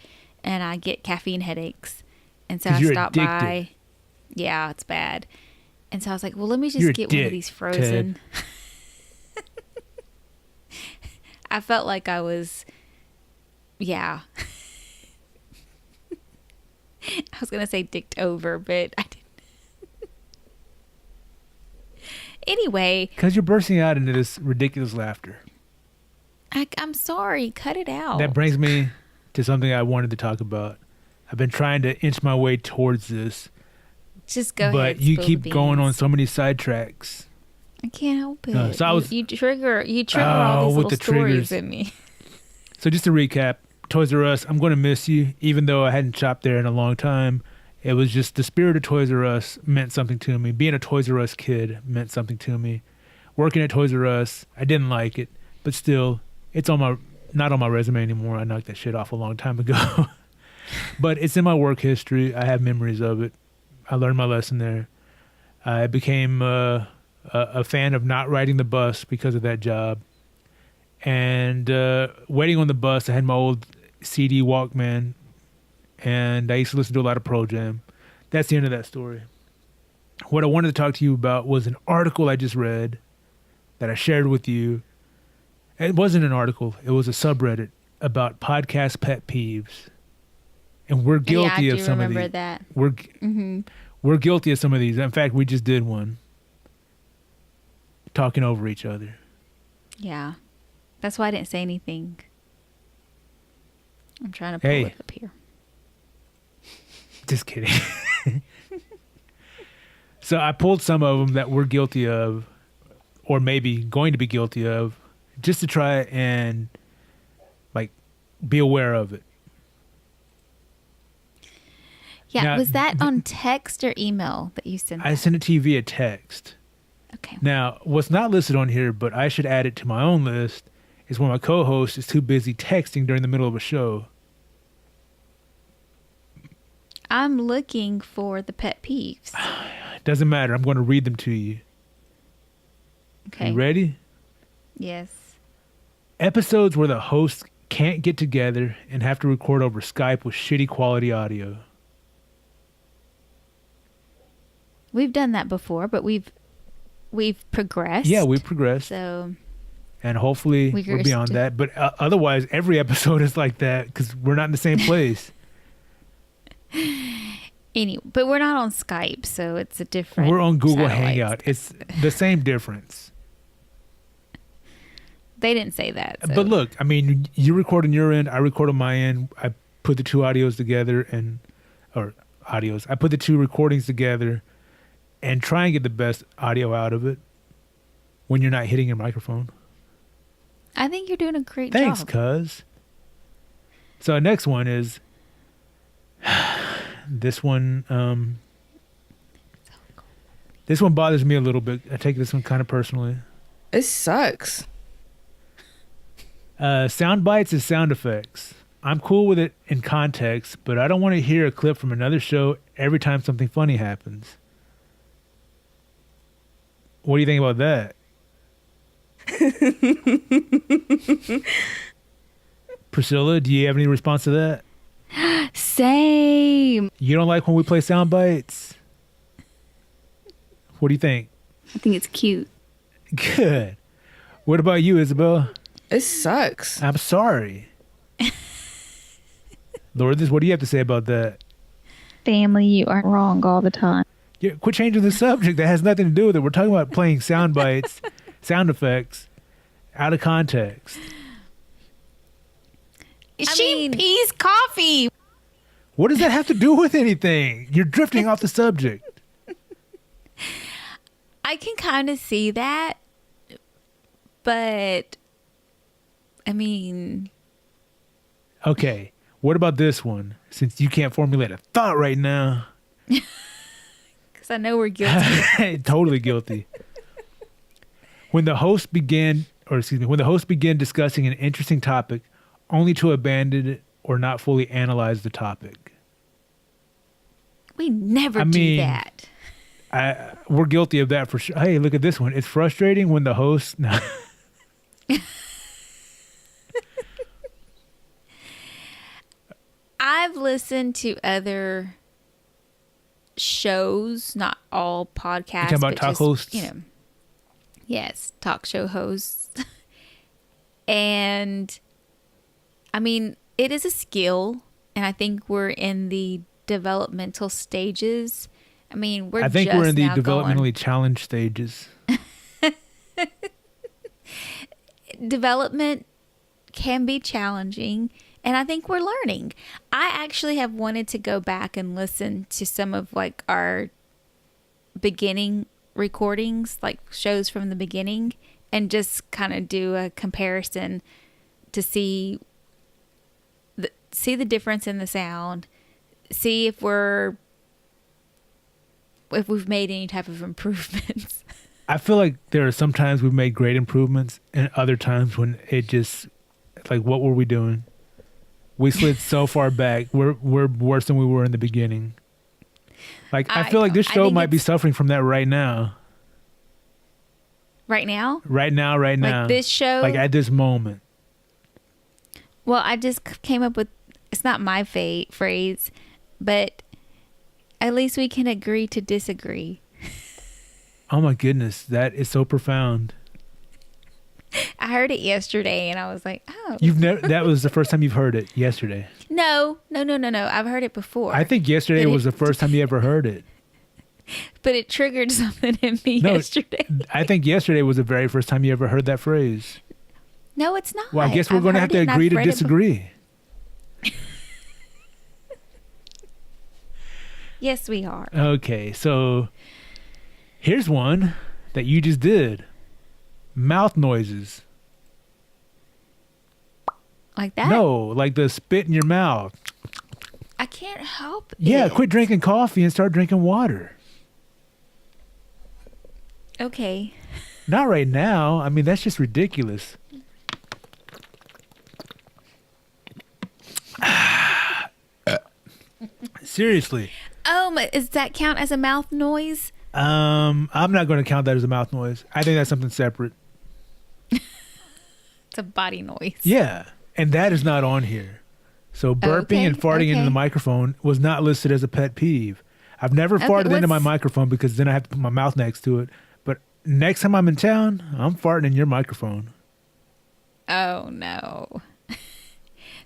and I get caffeine headaches, and so 'Cause I you're stopped addicted. by. Yeah, it's bad. And so I was like, well, let me just You're a get one of dick, these frozen. I felt like I was, yeah. I was going to say dicked over, but I didn't. Anyway. Because you're bursting out into this ridiculous laughter. I'm sorry. Cut it out. That brings me to something I wanted to talk about. I've been trying to inch my way towards this. Just go ahead. But you spill keep the going on beans. so many sidetracks. I can't help it. No, so I was- you trigger all these with little the stories triggers. in me. So just to recap, Toys R Us, I'm going to miss you. Even though I hadn't shopped there in a long time, it was just the spirit of Toys R Us meant something to me. Being a Toys R Us kid meant something to me. Working at Toys R Us, I didn't like it, but still, it's not on my resume anymore. I knocked that shit off a long time ago. But it's in my work history. I have memories of it. I learned my lesson there. I became a fan of not riding the bus because of that job. And waiting on the bus, I had my old CD Walkman, and I used to listen to a lot of Pro Jam. That's the end of that story. What I wanted to talk to you about was an article I just read that I shared with you. It wasn't an article. It was a subreddit about podcast pet peeves. And we're guilty yeah, I of do some of remember these. that. We're guilty of some of these. In fact, we just did one. Talking over each other. Yeah. That's why I didn't say anything. I'm trying to pull Hey. it up here. Just kidding. So I pulled some of them that we're guilty of, or maybe going to be guilty of, just to try and like be aware of it. Yeah, Now, was that on text or email that you sent? I sent it to you via text. Okay. Now, what's not listed on here, but I should add it to my own list, is when my co-host is too busy texting during the middle of a show. I'm looking for the pet peeves. It doesn't matter. I'm going to read them to you. Okay. You ready? Yes. Episodes where the hosts can't get together and have to record over Skype with shitty quality audio. We've done that before, but we've progressed. Yeah, we've progressed. So And hopefully we're beyond that. But otherwise, every episode is like that because we're not in the same place. anyway, but we're not on Skype, so it's a different. We're on Google satellite. Hangout. It's the same difference. They didn't say that. So. But look, I mean, you record on your end, I record on my end. I put the two audios together I put the two recordings together and try and get the best audio out of it when you're not hitting your microphone. I think you're doing a great Thanks, job. cuz. So our next one is this one. This one bothers me a little bit. I take this one kind of personally. It sucks. Sound bites is sound effects. I'm cool with it in context, but I don't want to hear a clip from another show every time something funny happens. What do you think about that? Priscilla, do you have any response to that? Same. You don't like when we play sound bites? What do you think? I think it's cute. Good. What about you, Isabel? It sucks. I'm sorry. Lourdes, what do you have to say about that? Family, you aren't wrong all the time. Yeah, quit changing the subject. That has nothing to do with it. We're talking about playing sound bites, sound effects, out of context. She pees coffee. What does that have to do with anything? You're drifting off the subject. I can kind of see that, but I mean, Okay, what about this one? Since you can't formulate a thought right now. because I know we're guilty. Totally guilty. When the host began discussing an interesting topic, only to abandon it or not fully analyze the topic. We never I do mean, that. We're guilty of that for sure. Hey, look at this one. It's frustrating when the host. No. I've listened to other shows, not all podcasts. You talking about but talk just, hosts? Yes, talk show hosts. And I mean, it is a skill, and I think we're in the developmental stages. I mean, I think we're in the now developmentally challenged stages. Development can be challenging, and I think we're learning. I actually have wanted to go back and listen to some of like our beginning recordings, like shows from the beginning, and just kind of do a comparison to see the difference in the sound, see if we've made any type of improvements. I feel like there are some times we've made great improvements and other times when it just, like, what were we doing? We slid so far back. We're worse than we were in the beginning. Like, I feel like this show might be suffering from that right now. Right now? Right now. Like this show? Like at this moment. Well, I just came up with, it's not my phrase, but at least we can agree to disagree. Oh my goodness, that is so profound. I heard it yesterday and I was like, oh. That was the first time you've heard it yesterday. No. I've heard it before. I think yesterday was the first time you ever heard it. But it triggered something in me yesterday. I think yesterday was the very first time you ever heard that phrase. No, it's not. Well, I guess we're going to have to agree to disagree. Yes, we are. Okay, so here's one that you just did. Mouth noises. Like that? No, like the spit in your mouth. I can't help it. Yeah, quit drinking coffee and start drinking water. Okay. Not right now. I mean, that's just ridiculous. Seriously. Does that count as a mouth noise? I'm not going to count that as a mouth noise. I think that's something separate. It's a body noise. Yeah, and that is not on here. So burping and farting into the microphone was not listed as a pet peeve. I've never farted into my microphone because then I have to put my mouth next to it. But next time I'm in town, I'm farting in your microphone. Oh, no.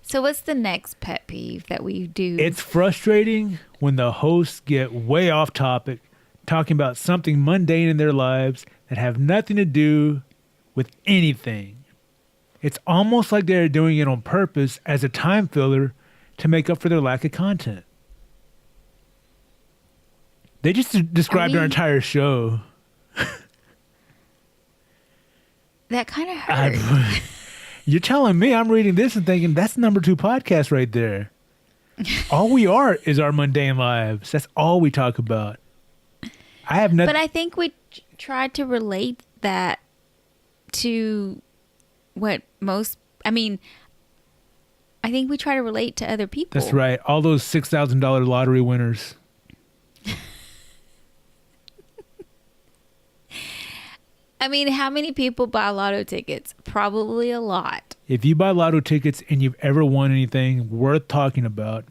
So what's the next pet peeve that we do? It's frustrating when the hosts get way off topic, talking about something mundane in their lives that have nothing to do with anything. It's almost like they're doing it on purpose as a time filler to make up for their lack of content. They just described our entire show. That kind of hurt. You're telling me I'm reading this and thinking that's number 2 podcast right there. All we are is our mundane lives. That's all we talk about. I have nothing. But I think we tried to relate that to what I think we try to relate to other people. That's right. All those $6,000 lottery winners. I mean, how many people buy lotto tickets? Probably a lot. If you buy lotto tickets and you've ever won anything worth talking about,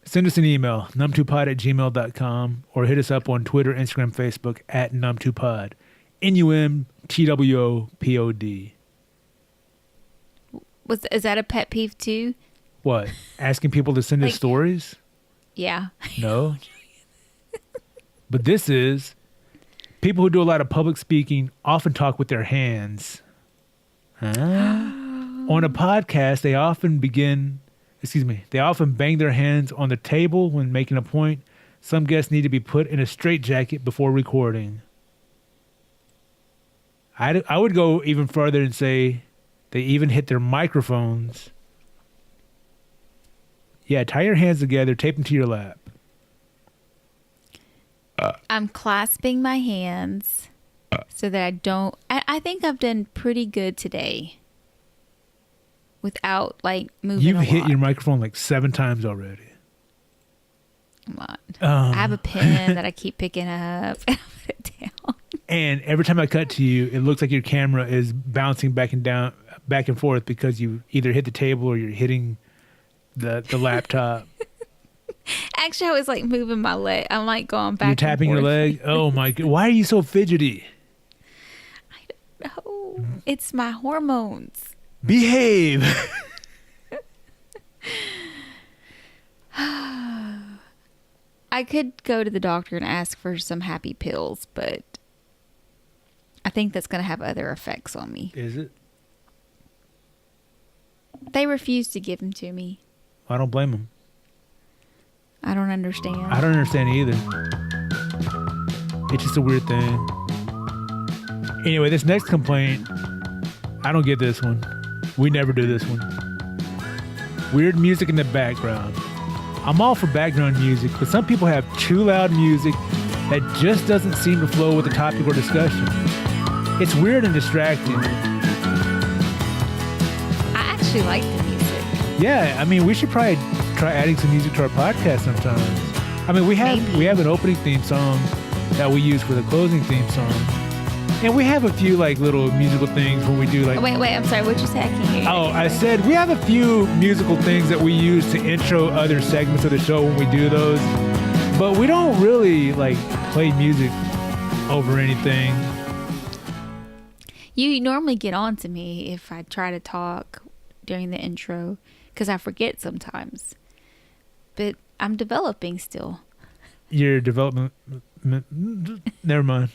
send us an email, num2pod@gmail.com, or hit us up on Twitter, Instagram, Facebook at num2pod. NUMTWOPOD. Is that a pet peeve too? What? Asking people to send us stories? Yeah. No. But this is... People who do a lot of public speaking often talk with their hands. Huh? On a podcast, they often bang their hands on the table when making a point. Some guests need to be put in a straitjacket before recording. I would go even further and say they even hit their microphones. Yeah, tie your hands together, tape them to your lap. I'm clasping my hands so that I don't. I think I've done pretty good today without like moving. You've a hit lot. your microphone like 7 times already. Come on. I have a pen that I keep picking up and I put it down. And every time I cut to you, it looks like your camera is bouncing back and forth because you either hit the table or you're hitting the laptop. Actually, I was like moving my leg. I'm like going back. You're tapping and your forth. leg. Oh my god! Why are you so fidgety? No, it's my hormones. Behave. I could go to the doctor and ask for some happy pills, but I think that's going to have other effects on me. Is it? They refuse to give them to me. I don't blame them. I don't understand. I don't understand either. It's just a weird thing. Anyway, this next complaint, I don't get this one. We never do this one. Weird music in the background. I'm all for background music, but some people have too loud music that just doesn't seem to flow with the topic or discussion. It's weird and distracting. I actually like the music. Yeah, I mean, we should probably try adding some music to our podcast sometimes. I mean, we have an opening theme song that we use for the closing theme song. And we have a few like little musical things when we do like... Oh, wait, I'm sorry. What'd you say? I can't hear you. Oh, I said we have a few musical things that we use to intro other segments of the show when we do those. But we don't really like play music over anything. You normally get on to me if I try to talk during the intro because I forget sometimes. But I'm developing still. Your development... Never mind.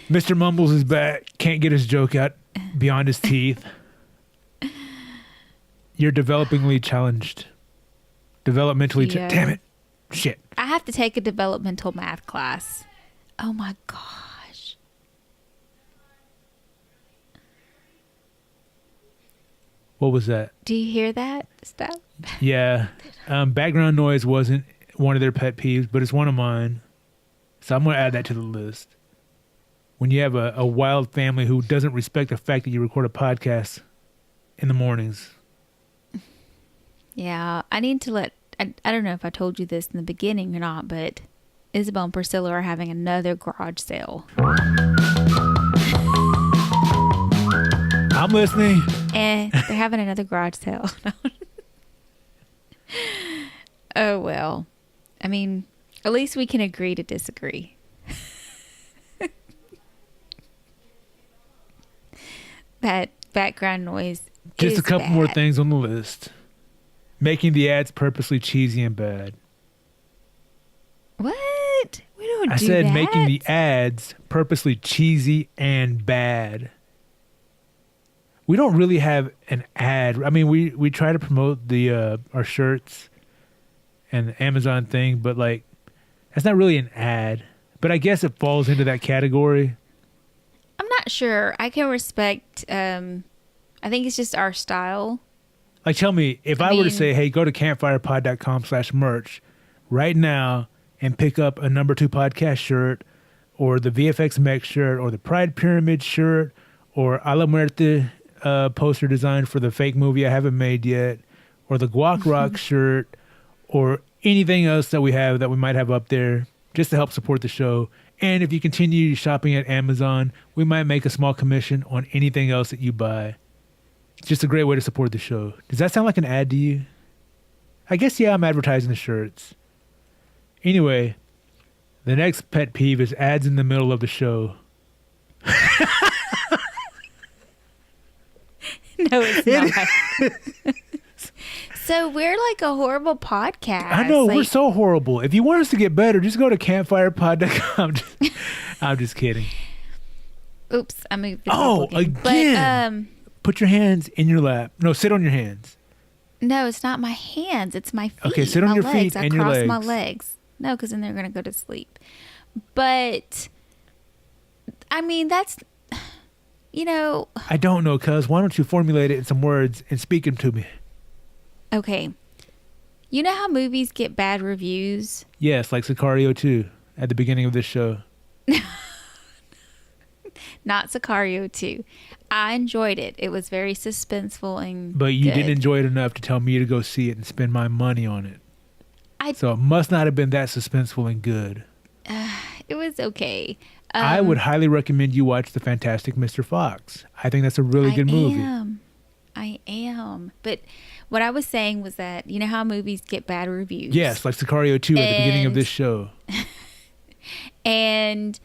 Mr. Mumbles is back. Can't get his joke out beyond his teeth. You're developingly challenged. Developmentally Yeah. Damn it. Shit. I have to take a developmental math class. Oh my gosh. What was that? Do you hear that stuff? Yeah. Background noise wasn't one of their pet peeves, but it's one of mine. So I'm going to add that to the list. When you have a wild family who doesn't respect the fact that you record a podcast in the mornings. Yeah, I need to let... I don't know if I told you this in the beginning or not, but Isabel and Priscilla are having another garage sale. I'm listening. And they're having another garage sale. Oh, well. I mean, at least we can agree to disagree. That background noise Just is a couple more bad. things on the list. Making the ads purposely cheesy and bad. What? We don't I do said that. making the ads purposely cheesy and bad. We don't really have an ad. I mean, we try to promote the our shirts and the Amazon thing, but like that's not really an ad. But I guess it falls into that category. I'm not sure. I can respect... I think it's just our style. Like, tell me, if I were to mean- say, hey, go to campfirepod.com/merch right now and pick up a number 2 podcast shirt or the VFX Mech shirt or the Pride Pyramid shirt or A la Muerte poster design for the fake movie I haven't made yet or the Guac Rock shirt or anything else that we have that we might have up there just to help support the show. And if you continue shopping at Amazon, we might make a small commission on anything else that you buy. It's just a great way to support the show. Does that sound like an ad to you? I guess, yeah, I'm advertising the shirts. Anyway, the next pet peeve is ads in the middle of the show. No, it's not. So we're like a horrible podcast. I know, we're Like, so horrible. If you want us to get better, just go to campfirepod.com. I'm just kidding. Oops, I moved this Oh, up again. again. Put your hands in your lap. No, sit on your hands. No, it's not my hands. It's my feet. Okay, sit on my your legs. feet and your I cross legs. my legs. No, because then they're going to go to sleep. But I mean, that's, I don't know, cuz. Why don't you formulate it in some words and speak them to me? okay. You know how movies get bad reviews? Yes, like Sicario 2 at the beginning of this show. Not Sicario 2. I enjoyed it. It was very suspenseful and But you good. didn't enjoy it enough to tell me to go see it and spend my money on it. So it must not have been that suspenseful and good. It was okay. I would highly recommend you watch The Fantastic Mr. Fox. I think that's a really good movie. I am. But what I was saying was that, you know how movies get bad reviews? Yes, like Sicario 2 at the beginning of this show. And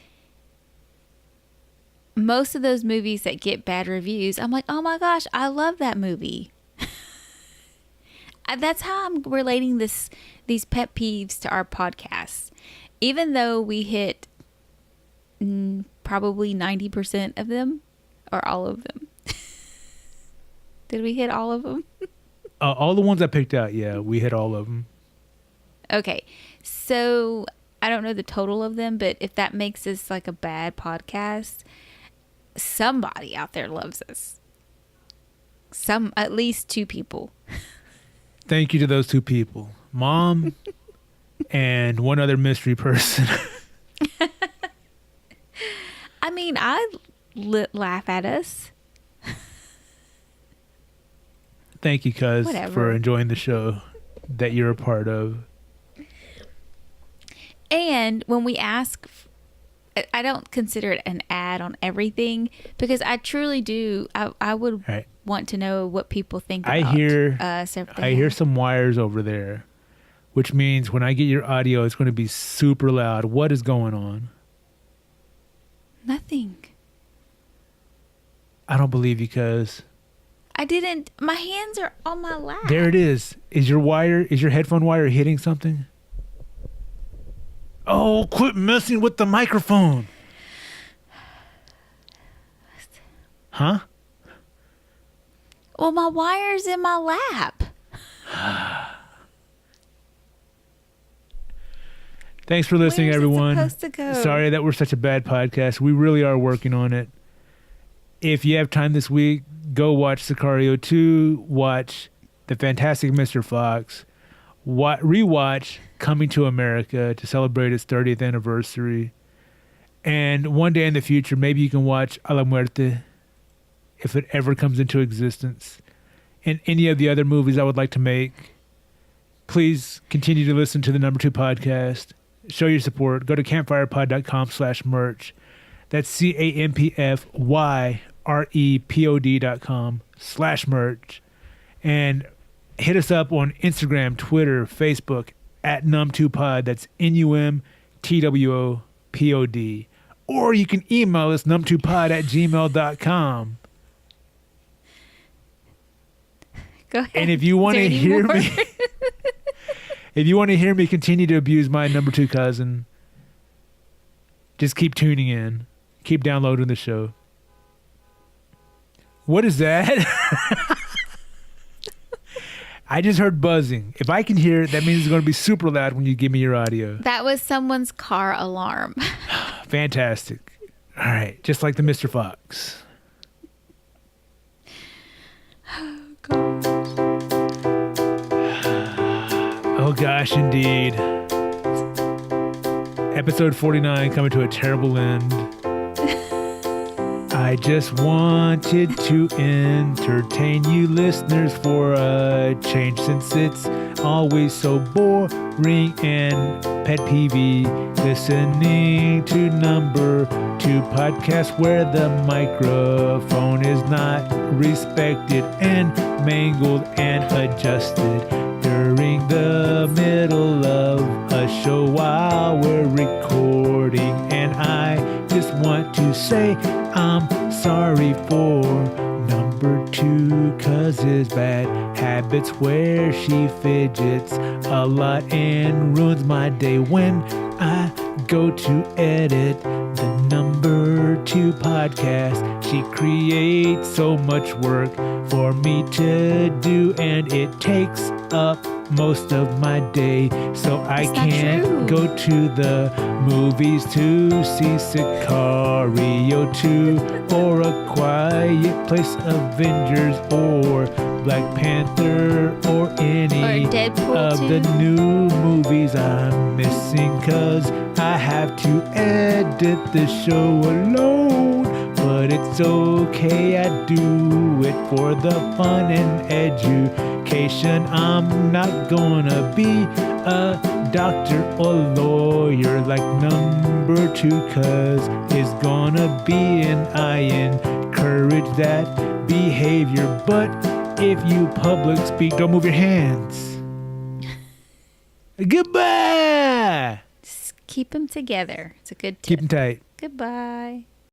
most of those movies that get bad reviews, I'm like, oh my gosh, I love that movie. That's how I'm relating these pet peeves to our podcast. Even though we hit probably 90% of them or all of them. Did we hit all of them? All the ones I picked out, yeah, we hit all of them. Okay. So I don't know the total of them, but if that makes us like a bad podcast, somebody out there loves us. At least 2 people. Thank you to those 2 people. Mom and one other mystery person. I mean, I laugh at us. Thank you, cuz, Whatever. for enjoying the show that you're a part of. And when we ask, I don't consider it an ad on everything because I truly do. I would Right. want to know what people think I about hear us. I hear some wires over there, which means when I get your audio, it's going to be super loud. What is going on? Nothing. I don't believe you, cuz. I didn't. My hands are on my lap. There it is. Is your headphone wire hitting something? Oh, quit messing with the microphone. Huh? Well, my wire's in my lap. Thanks for listening, Where's it everyone. supposed to go? Sorry that we're such a bad podcast. We really are working on it. If you have time this week, go watch Sicario 2, watch The Fantastic Mr. Fox, rewatch Coming to America to celebrate its 30th anniversary. And one day in the future, maybe you can watch A la Muerte if it ever comes into existence. And any of the other movies I would like to make. Please continue to listen to the Number 2 podcast. Show your support. Go to campfyrepod.com/merch. That's campfyrepod.com/merch. And hit us up on Instagram, Twitter, Facebook at num2pod. That's NUMTWOPOD. Or you can email us num2pod@gmail.com. Go ahead. And if you want to hear me, if you want to hear me continue to abuse my number 2 cousin, just keep tuning in. Keep downloading the show. What is that? I just heard buzzing. If I can hear it, that means it's going to be super loud when you give me your audio. That was someone's car alarm. Fantastic. All right. Just like the Mr. Fox. Oh, gosh, indeed. Episode 49 coming to a terrible end. I just wanted to entertain you listeners for a change, since it's always so boring and pet peevy listening to Number 2 podcast where the microphone is not respected and mangled and adjusted during the middle of a show while we're recording. And I just want to say I'm sorry for Number 2 'cause bad habits where she fidgets a lot and ruins my day when I go to edit the Number to podcasts. She creates so much work for me to do, and it takes up most of my day. So I That's not can't true. go to the movies to see Sicario 2 or A Quiet Place Avengers or Black Panther or any Or Deadpool of 2. the new movies I'm missing, 'cause I have to edit the show alone. But it's okay, I do it for the fun and education. I'm not gonna be a doctor or lawyer like number 2, 'cause it's gonna be, and I encourage that behavior. But if you public speak, don't move your hands. Goodbye. Just keep them together. It's a good tip. Keep them tight. Goodbye.